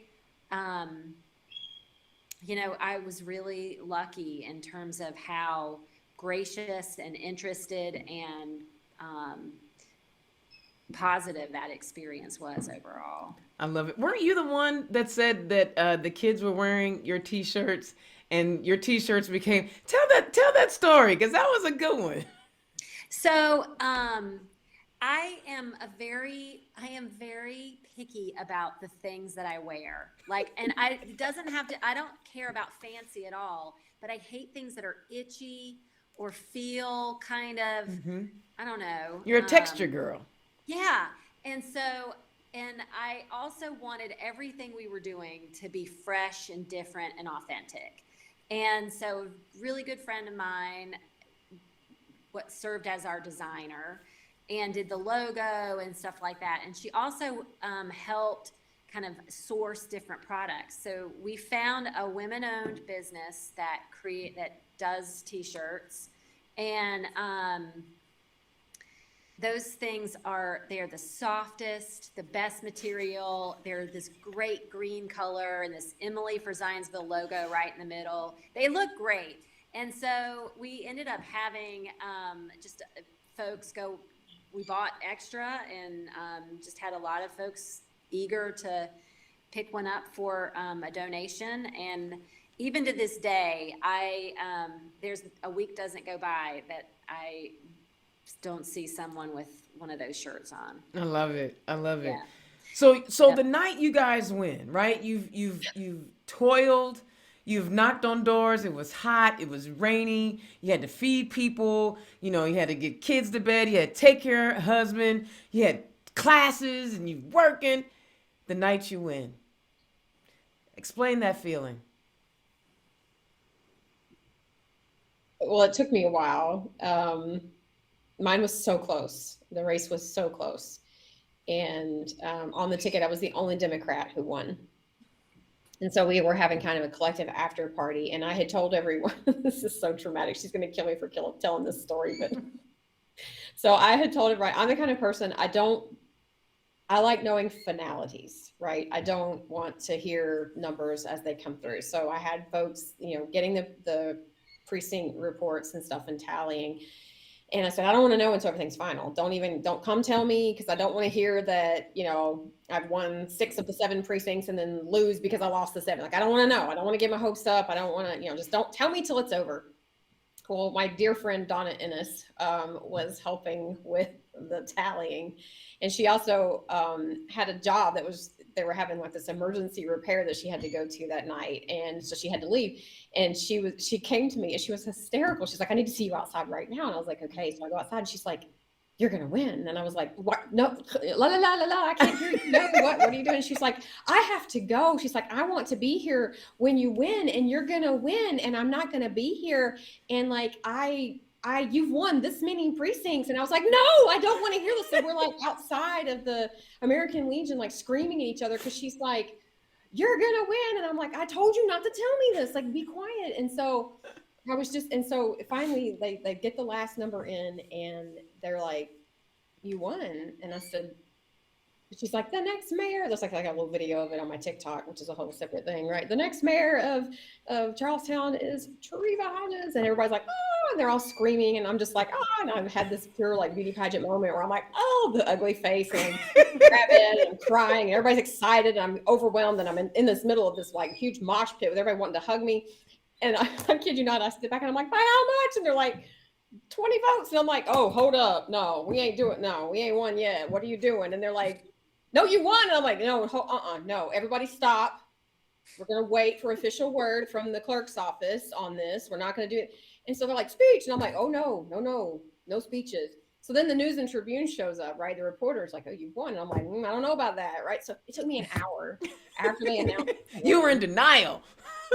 was really lucky in terms of how gracious and interested and positive that experience was overall. I love it. Weren't you the one that said that the kids were wearing your T-shirts and your T-shirts became, tell that story, because that was a good one. So I am very picky about the things that I wear. Like, and I don't care about fancy at all, but I hate things that are itchy or feel kind of, I don't know. You're a texture girl. Yeah. And I also wanted everything we were doing to be fresh and different and authentic. And so a really good friend of mine, what served as our designer, and did the logo and stuff like that. And she also helped kind of source different products. So we found a women-owned business that does T-shirts, and those things they're the softest, the best material. They're this great green color and this Emily for Zionsville logo right in the middle. They look great. And so we ended up having just folks go. We bought extra and just had a lot of folks eager to pick one up for a donation. And even to this day, there's a week doesn't go by that I don't see someone with one of those shirts on. I love it. Yeah. So the night you guys win, right? You've toiled. You've knocked on doors. It was hot. It was rainy. You had to feed people. You had to get kids to bed. You had to take care of a husband. You had classes and you working. The night you win. Explain that feeling. Well, it took me a while. Mine was so close. The race was so close. And on the ticket, I was the only Democrat who won. And so we were having kind of a collective after party, and I had told everyone, this is so traumatic. She's going to kill me for telling this story. But so I had told everybody, I'm the kind of person, I like knowing finalities, right? I don't want to hear numbers as they come through. So I had folks, getting the precinct reports and stuff and tallying. And I said, I don't want to know until everything's final. Don't come tell me, because I don't want to hear that, I've won 6 of the 7 precincts and then lose because I lost the 7. Like, I don't want to know. I don't want to get my hopes up. I don't want to, just don't tell me till it's over. Well, my dear friend Donna Ennis was helping with the tallying. And she also had a job they were having like this emergency repair that she had to go to that night. And so she had to leave. And she came to me and she was hysterical. She's like, I need to see you outside right now. And I was like, okay. So I go outside and she's like, you're going to win. And I was like, what? No, la, la, la, la, la. I can't hear you. No, what are you doing? She's like, I have to go. She's like, I want to be here when you win, and you're going to win. And I'm not going to be here. And like, you've won this many precincts. And I was like, no, I don't want to hear this. So we're like outside of the American Legion, like screaming at each other. Cause she's like, you're going to win. And I'm like, I told you not to tell me this, like, be quiet. And so and so finally they get the last number in and they're like, you won. And I said, she's like, the next mayor, there's like a little video of it on my TikTok, which is a whole separate thing, right? The next mayor of Charlestown is Tariva Hodges. And everybody's like, oh, and they're all screaming, and I'm just like, oh, and I've had this pure like beauty pageant moment where I'm like, oh, the ugly face, and grab it, and I'm crying, and everybody's excited, and I'm overwhelmed, and I'm in this middle of this like huge mosh pit with everybody wanting to hug me. And I kid you not, I sit back and I'm like, by how much? And they're like, 20 votes. And I'm like, oh, hold up. No, we ain't won yet. What are you doing? And they're like, no, you won. And I'm like, no, no, everybody stop. We're going to wait for official word from the clerk's office on this. We're not going to do it. And so they're like, speech. And I'm like, oh, no speeches. So then the News and Tribune shows up, right? The reporter's like, oh, you won. And I'm like, I don't know about that, right? So it took me an hour after they announced. You were in denial.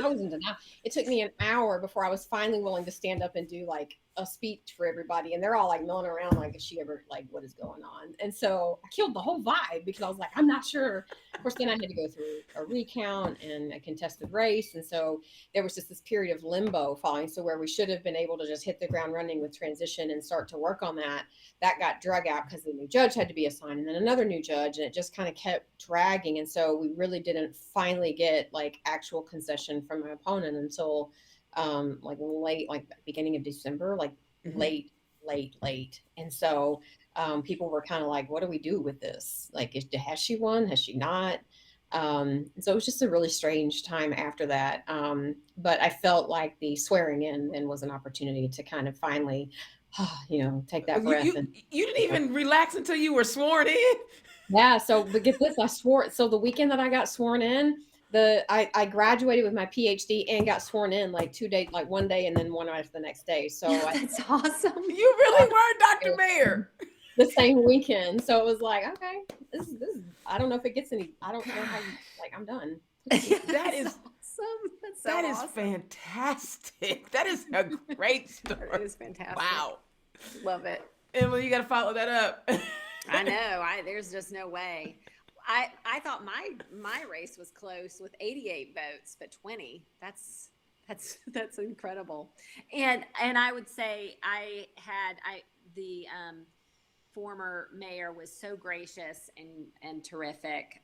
I was in denial. It took me an hour before I was finally willing to stand up and do like a speech for everybody. And they're all like milling around like, is she ever like, what is going on? And so I killed the whole vibe because I was like, I'm not sure. Of course, then I had to go through a recount and a contested race. And so there was just this period of limbo following. So where we should have been able to just hit the ground running with transition and start to work on that got drug out because the new judge had to be assigned and then another new judge. And it just kind of kept dragging. And so we really didn't finally get like actual concession from my opponent until like late, like beginning of December, like late. And so people were kind of like, what do we do with this? Like, has she won? Has she not? And so it was just a really strange time after that. But I felt like the swearing in then was an opportunity to kind of finally, take that breath. You didn't even relax until you were sworn in? Yeah. So, but get this, I swore. So the weekend that I got sworn in, I graduated with my PhD and got sworn in like 2 days, like one day and then one after the next day. So that's awesome. You really were Dr. Mayor. The same weekend. So it was like, okay, this is, I don't know if it gets any, I don't know how I'm done. That is awesome. That's so that is awesome. fantastic. That is a great story. It is fantastic. Wow. Love it. Emily, you got to follow that up. I know. There's just no way. I thought my race was close with 88 votes, but 20. That's incredible. And I would say the former mayor was so gracious and terrific.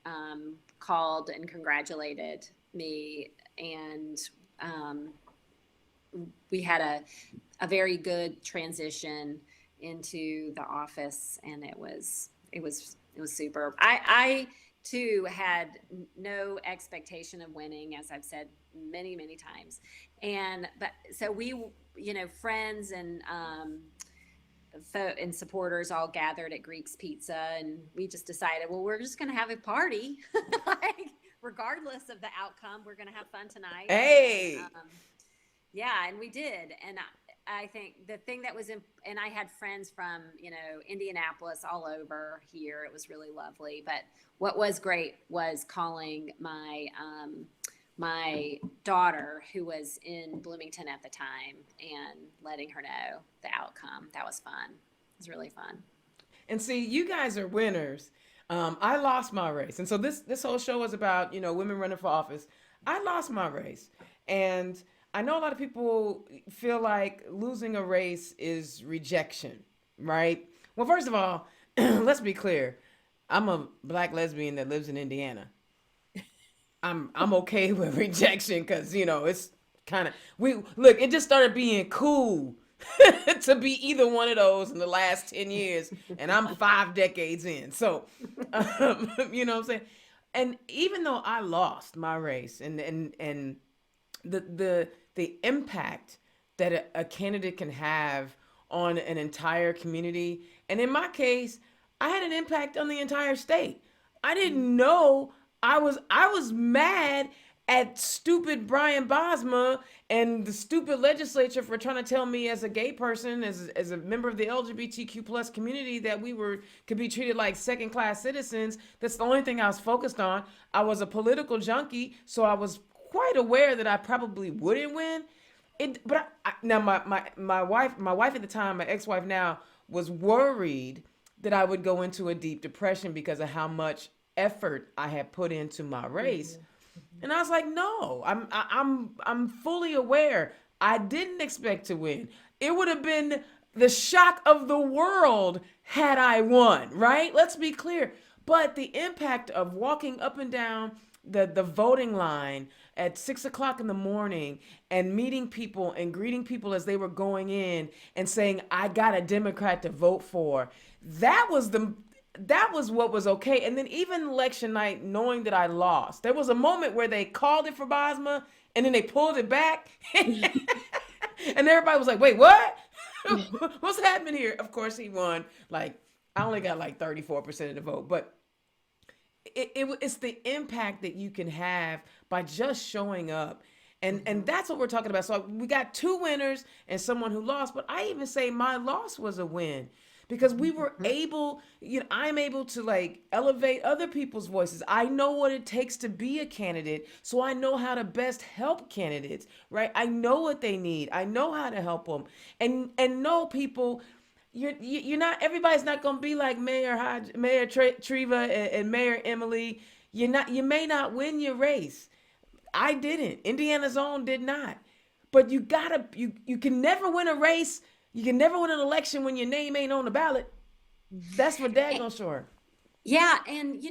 Called and congratulated me, and we had a very good transition into the office, and it was superb. I too had no expectation of winning, as I've said many, many times. But so we, friends and supporters all gathered at Greek's Pizza, and we just decided, well, we're just going to have a party. Like, regardless of the outcome, we're going to have fun tonight. Hey. Yeah, and we did. And I think the thing that was, and I had friends from, Indianapolis all over here. It was really lovely. But what was great was calling my daughter, who was in Bloomington at the time, and letting her know the outcome. That was fun. It was really fun. And see, you guys are winners. I lost my race. And so this whole show was about, women running for office. I lost my race. And I know a lot of people feel like losing a race is rejection, right? Well, first of all, let's be clear. I'm a Black lesbian that lives in Indiana. I'm okay with rejection because, it's kind of, it just started being cool to be either one of those in the last 10 years. And I'm 5 decades in. So, you know what I'm saying? And even though I lost my race and the impact that a candidate can have on an entire community. And in my case, I had an impact on the entire state. I didn't know I was mad at stupid Brian Bosma and the stupid legislature for trying to tell me as a gay person, as a member of the LGBTQ plus community, that we could be treated like second class citizens. That's the only thing I was focused on. I was a political junkie, so I was quite aware that I probably wouldn't win. Now my wife at the time, my ex-wife now, was worried that I would go into a deep depression because of how much effort I had put into my race. Mm-hmm. And I was like, no, I'm fully aware. I didn't expect to win. It would have been the shock of the world had I won, right? Let's be clear. But the impact of walking up and down the voting line at 6 o'clock in the morning and meeting people and greeting people as they were going in and saying, I got a Democrat to vote for. That was the that was what was okay. And then even election night, knowing that I lost, there was a moment where they called it for Bosma and then they pulled it back. And everybody was like, wait, what? What's happening here? Of course he won. Like, I only got like 34% of the vote, but it's the impact that you can have by just showing up. And that's what we're talking about. So we got two winners and someone who lost, but I even say my loss was a win because we were able, I'm able to like elevate other people's voices. I know what it takes to be a candidate, so I know how to best help candidates, right? I know what they need. I know how to help them. And know people, you're not, everybody's not going to be like Mayor Treva and Mayor Emily. You may not win your race. I didn't. Indiana's own did not. But you can never win a race. You can never win an election when your name ain't on the ballot. That's for daggone sure. Yeah, and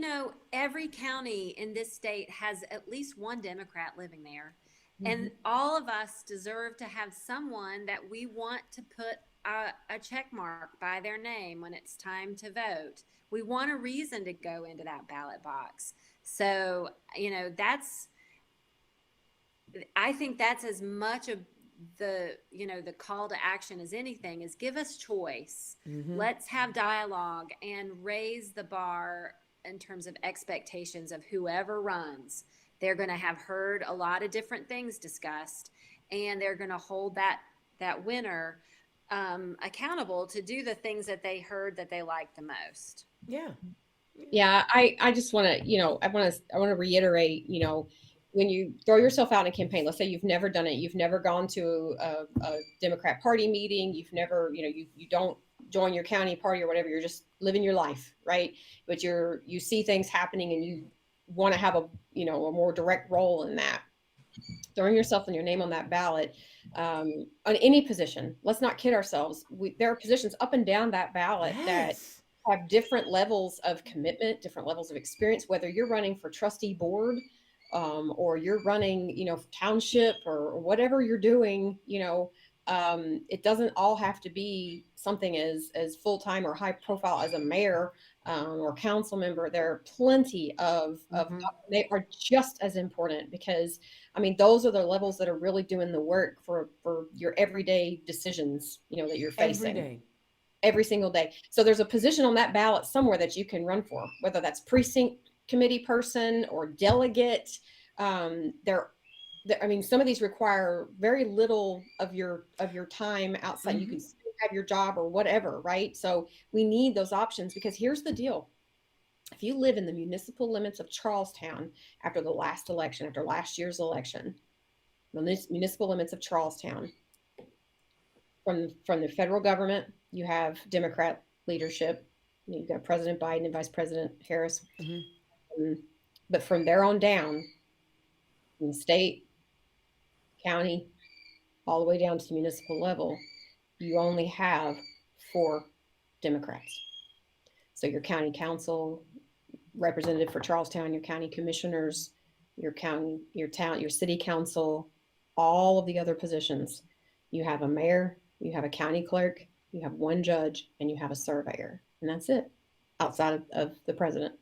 every county in this state has at least one Democrat living there. And all of us deserve to have someone that we want to put a check mark by their name when it's time to vote. We want a reason to go into that ballot box. So, I think that's as much of the call to action as anything is give us choice. Let's have dialogue and raise the bar in terms of expectations of whoever runs. They're going to have heard a lot of different things discussed, and they're going to hold that winner accountable to do the things that they heard that they liked the most. Yeah. Yeah, I just want to, I want to reiterate, when you throw yourself out in a campaign, let's say you've never done it, you've never gone to a Democrat Party meeting, you've never, you don't join your county party or whatever, you're just living your life, right? But you see things happening and you want to have a more direct role in that. Throwing yourself and your name on that ballot on any position. Let's not kid ourselves. There are positions up and down that ballot that have different levels of commitment, different levels of experience, whether you're running for trustee board or you're running, township or whatever you're doing, it doesn't all have to be something as full-time or high profile as a mayor or council member. There are plenty of they are just as important because those are the levels that are really doing the work for your everyday decisions, that you're facing every single day. So there's a position on that ballot somewhere that you can run for, whether that's precinct committee person or delegate. Some of these require very little of your time outside. You can still have your job or whatever, right? So we need those options because here's the deal. If you live in the municipal limits of Charlestown after the last election, after last year's election, the municipal limits of Charlestown, from the federal government, you have Democrat leadership. You've got President Biden and Vice President Harris. But from there on down, from the state, county, all the way down to the municipal level, you only have 4 Democrats. So your county council representative for Charlestown, your county commissioners, your city council, all of the other positions, you have a mayor, you have a county clerk, you have 1 judge, and you have a surveyor, and that's it. Outside of the president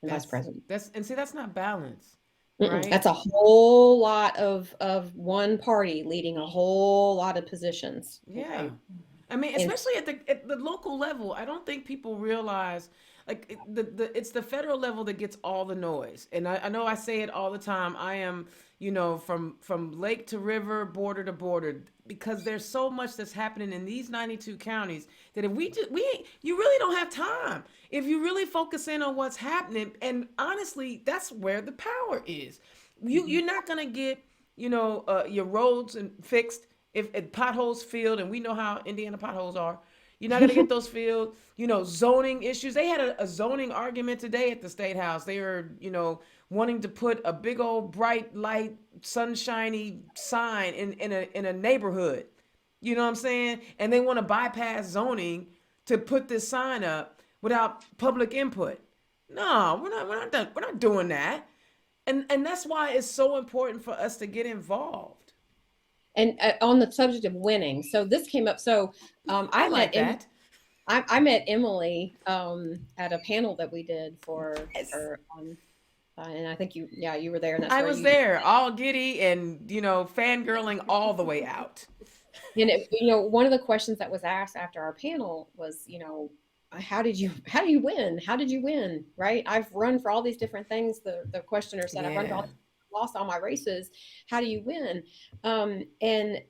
and vice president. That's not balance. Right? That's a whole lot of one party leading a whole lot of positions. Yeah. Okay? Especially at the local level, I don't think people realize like it's the federal level that gets all the noise. And I know I say it all the time. I am, from lake to river, border to border, because there's so much that's happening in these 92 counties that if you really don't have time. If you really focus in on what's happening, and honestly, that's where the power is. You're not gonna get, your roads fixed if potholes filled, and we know how Indiana potholes are. You're not gonna get those filled. Zoning issues. They had a zoning argument today at the State House. They were, wanting to put a big old bright light, sunshiny sign in a neighborhood. You know what I'm saying? And they want to bypass zoning to put this sign up without public input. No, we're not doing that. And that's why it's so important for us to get involved. And on the subject of winning, so this came up. So I I met like that. I met Emily at a panel that we did for Yes. her, and I think you were there, and that's I where was you. there, all giddy and, fangirling all the way out. And one of the questions that was asked after our panel was, how do you win? How did you win? Right? I've run for all these different things. The questioner said, I've run for Yeah. all, lost all my races. How do you win? And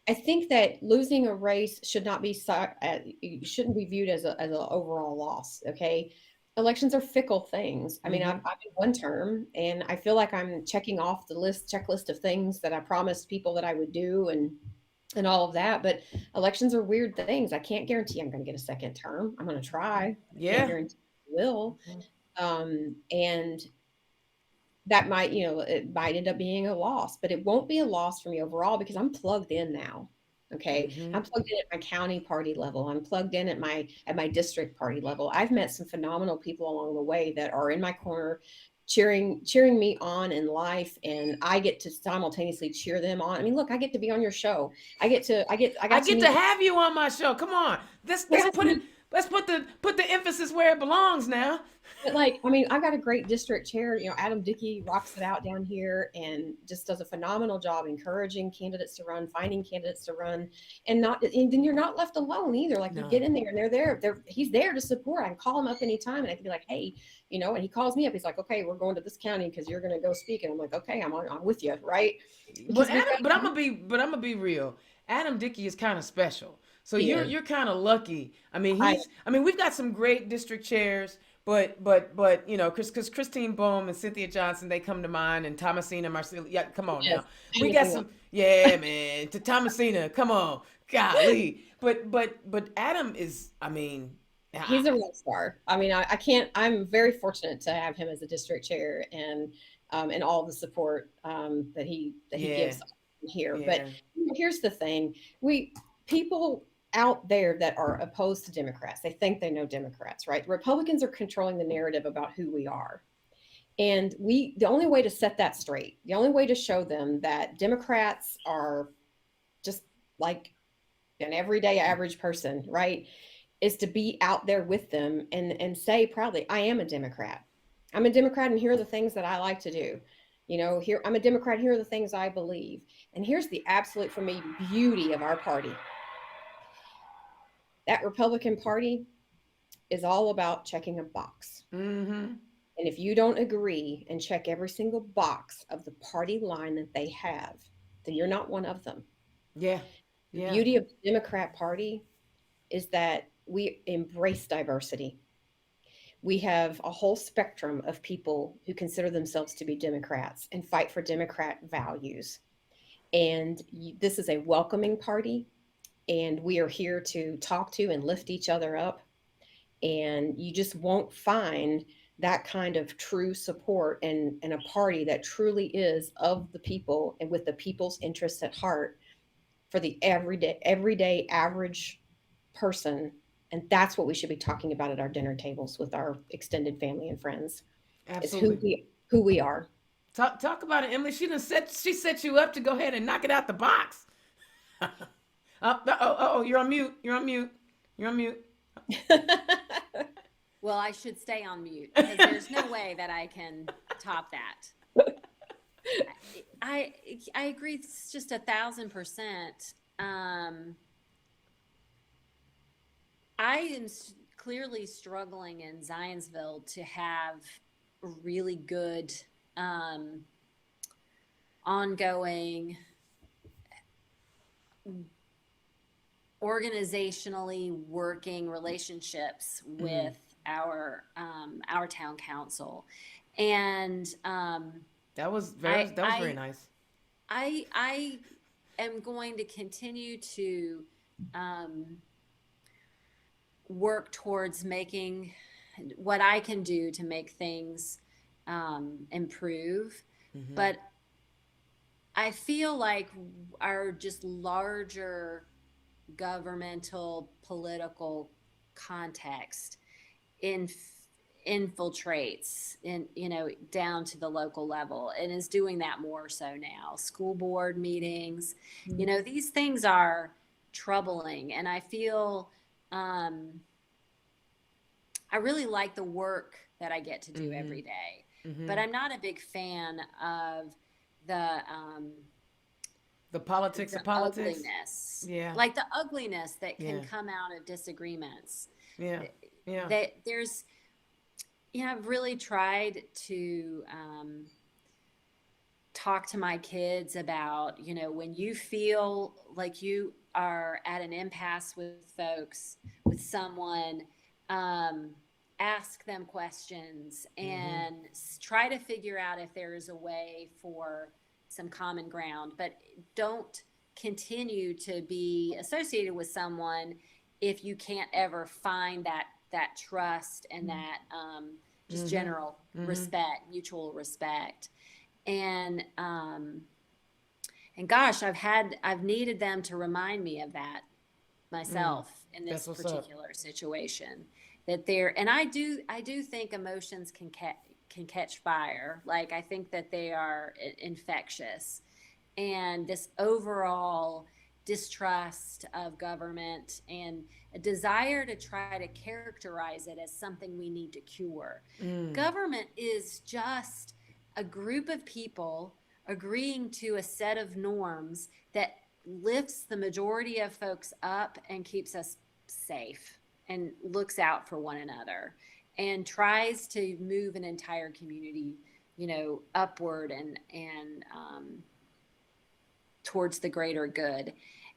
I think that losing a race should not be shouldn't be viewed as an overall loss. Okay, elections are fickle things. I mean, Mm-hmm. I'm in one term, and I feel like I'm checking off the checklist of things that I promised people that I would do, and all of that. But elections are weird things. I can't guarantee I'm going to get a second term. I'm going to try. I can't Yeah. guarantee I will. And that might, it might end up being a loss, but it won't be a loss for me overall because I'm plugged in now. Okay. Mm-hmm. I'm plugged in at my county party level. I'm plugged in at my district party level. I've met some phenomenal people along the way that are in my corner cheering me on in life, and I get to simultaneously cheer them on. I mean, look, I get to be on your show. I I got to get to meet have you on my show. Come on. I got to meet Let's put the emphasis where it belongs now. But like, I mean, I got a great district chair. Adam Dickey rocks it out down here and just does a phenomenal job encouraging candidates to run, finding candidates to run, and then you're not left alone either. Like you No. get in there and they're there. He's there to support. I can call him up anytime and I can be like, hey, and he calls me up. He's like, okay, we're going to this county because you're going to go speak. And I'm like, okay, I'm with you, right? Because we've got But I'm gonna be real. Adam Dickey is kind of special. So he is. you're kind of lucky. I I mean we've got some great district chairs, but cuz Christine Bohm and Cynthia Johnson, they come to mind, and Thomasina Marcel. Yeah, come on yes, now. We got anything else. some, yeah, man. To Thomasina, come on. Golly. But Adam is, I mean, He's I, a rock star. I mean, I can't. I'm very fortunate to have him as a district chair and all the support that he yeah. gives here. But Yeah. here's the thing: we people out there that are opposed to Democrats, they think they know Democrats, right? Republicans are controlling the narrative about who we are, and the only way to set that straight, the only way to show them that Democrats are just like an everyday average person, right, is to be out there with them and say proudly, I am a Democrat. I'm a Democrat, and here are the things that I like to do. Here I'm a Democrat. Here are the things I believe. And here's the absolute, for me, beauty of our party. That Republican Party is all about checking a box. Mm-hmm. And if you don't agree and check every single box of the party line that they have, then you're not one of them. Yeah. The Yeah. beauty of the Democrat Party is that we embrace diversity. We have a whole spectrum of people who consider themselves to be Democrats and fight for Democrat values. And this is a welcoming party, and we are here to talk to and lift each other up. And you just won't find that kind of true support and a party that truly is of the people and with the people's interests at heart for the everyday average person. And that's what we should be talking about at our dinner tables with our extended family and friends, is Absolutely. who we are. Talk about it, Emily. She set you up to go ahead and knock it out the box. You're on mute. You're on mute. You're on mute. Well, I should stay on mute because there's no way that I can top that. I I agree. It's just 1,000%. I am clearly struggling in Zionsville to have really good ongoing organizationally working relationships with our town council, and That was very nice. I am going to continue to work towards making what I can do to make things improve. Mm-hmm. But I feel like our just larger governmental political context in infiltrates in, down to the local level, and is doing that more so now. School board meetings, these things are troubling. And I feel, I really like the work that I get to do every day, but I'm not a big fan of the, The politics the of politics. ugliness, Yeah. like the ugliness that can Yeah. come out of disagreements. Yeah. Yeah. That there's, I've really tried to talk to my kids about, when you feel like you are at an impasse with folks, with someone, ask them questions and try to figure out if there is a way for some common ground, but don't continue to be associated with someone if you can't ever find that trust and that just general respect, mutual respect. And gosh, I've needed them to remind me of that myself in this particular situation. That and I do think emotions can catch fire. Like, I think that they are infectious, and this overall distrust of government and a desire to try to characterize it as something we need to cure. Government is just a group of people agreeing to a set of norms that lifts the majority of folks up and keeps us safe and looks out for one another and tries to move an entire community, upward and towards the greater good.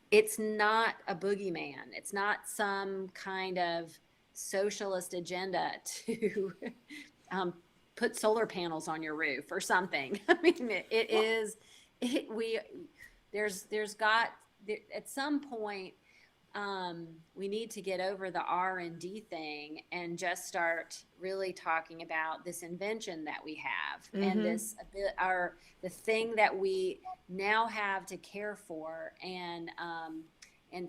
It's not a boogeyman. It's not some kind of socialist agenda to put solar panels on your roof or something. I mean, at some point, we need to get over the R&D thing and just start really talking about this invention that we have and the thing that we now have to care for and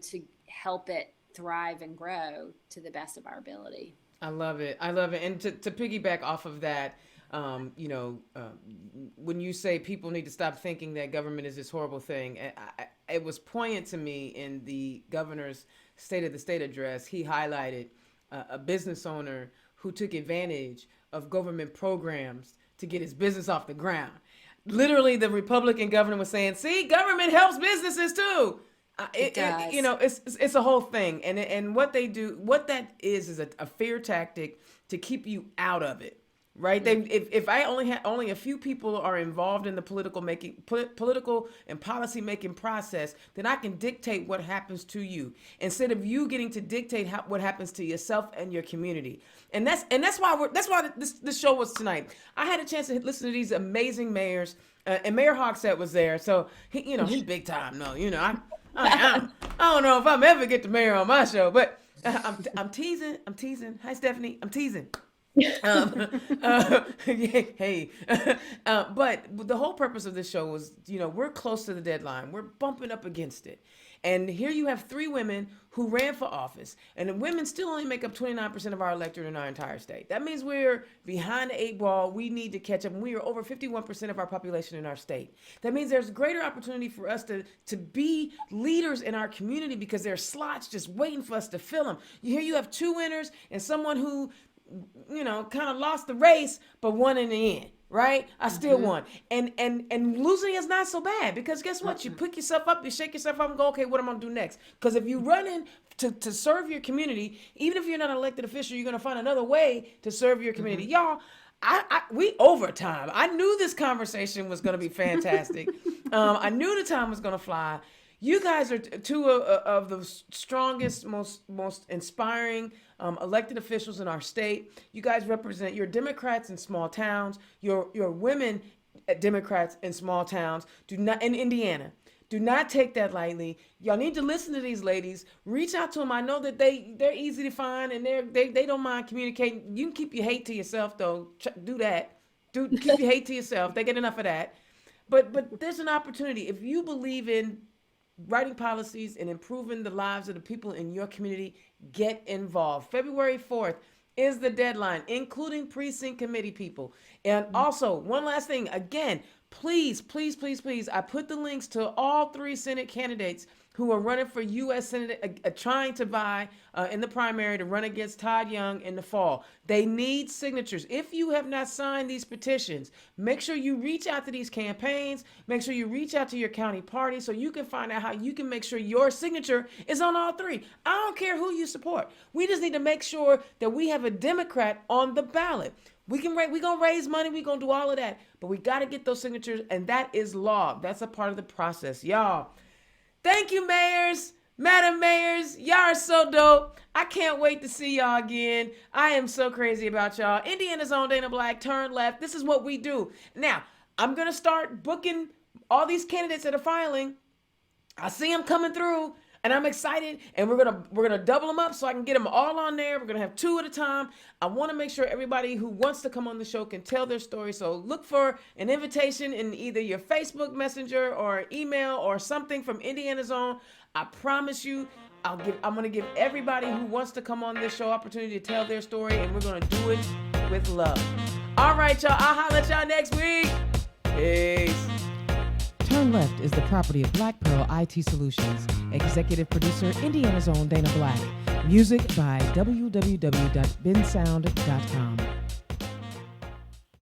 to help it thrive and grow to the best of our ability. I love it. And to piggyback off of that, when you say people need to stop thinking that government is this horrible thing, it was poignant to me in the governor's State of the State address. He highlighted a business owner who took advantage of government programs to get his business off the ground. Literally, the Republican governor was saying, "See, government helps businesses too." It does. It's a whole thing, and what they do, what that is a fear tactic to keep you out of it, right? If I only a few people are involved in the political and policy making process, then I can dictate what happens to you instead of you getting to dictate what happens to yourself and your community. And that's why this show was tonight. I had a chance to listen to these amazing mayors, and Mayor Hogsett was there, so he's big time. No, I don't know if I'm ever get the mayor on my show, but I'm teasing. Hi, Stephanie. I'm teasing. Hey. But the whole purpose of this show was, we're close to the deadline. We're bumping up against it. And here you have 3 women who ran for office, and the women still only make up 29% of our electorate in our entire state. That means we're behind the 8 ball. We need to catch up. And we are over 51% of our population in our state. That means there's greater opportunity for us to be leaders in our community because there's slots just waiting for us to fill them. Here you have 2 winners and someone who, kind of lost the race, but won in the end. Right? I still won. And losing is not so bad because guess what? You pick yourself up, you shake yourself up and go, okay, what am I going to do next? Because if you run in to serve your community, even if you're not an elected official, you're going to find another way to serve your community. Y'all, we overtime. I knew this conversation was going to be fantastic. I knew the time was going to fly. You guys are 2 of the strongest, most inspiring elected officials in our state. You guys represent, you're Democrats in small towns. You're women Democrats in small towns. In Indiana. Do not take that lightly. Y'all need to listen to these ladies. Reach out to them. I know that they're easy to find and they don't mind communicating. You can keep your hate to yourself though. Do that. Keep your hate to yourself. They get enough of that. But there's an opportunity. If you believe in writing policies and improving the lives of the people in your community, get involved. February 4th is the deadline, including precinct committee people. And also, one last thing, again, please, please, please, please, I put the links to all 3 Senate candidates who are running for U.S. Senate, trying to vie in the primary to run against Todd Young in the fall. They need signatures. If you have not signed these petitions, make sure you reach out to these campaigns. Make sure you reach out to your county party so you can find out how you can make sure your signature is on all 3. I don't care who you support. We just need to make sure that we have a Democrat on the ballot. We're gonna raise money, we're gonna do all of that, but we gotta get those signatures, and that is law. That's a part of the process, y'all. Thank you, mayors, Madam Mayors. Y'all are so dope. I can't wait to see y'all again. I am so crazy about y'all. Indiana's own Dana Black, turn left. This is what we do. Now, I'm going to start booking all these candidates that are filing. I see them coming through, and I'm excited, and we're gonna double them up so I can get them all on there. We're gonna have 2 at a time. I want to make sure everybody who wants to come on the show can tell their story. So look for an invitation in either your Facebook Messenger or email or something from Indiana's Own. I promise you, I'm gonna give everybody who wants to come on this show opportunity to tell their story, and we're gonna do it with love. All right, y'all. I'll holler at y'all next week. Peace. Turn Left is the property of Black Pearl IT Solutions. Executive producer, Indiana's own Dana Black. Music by www.bensound.com.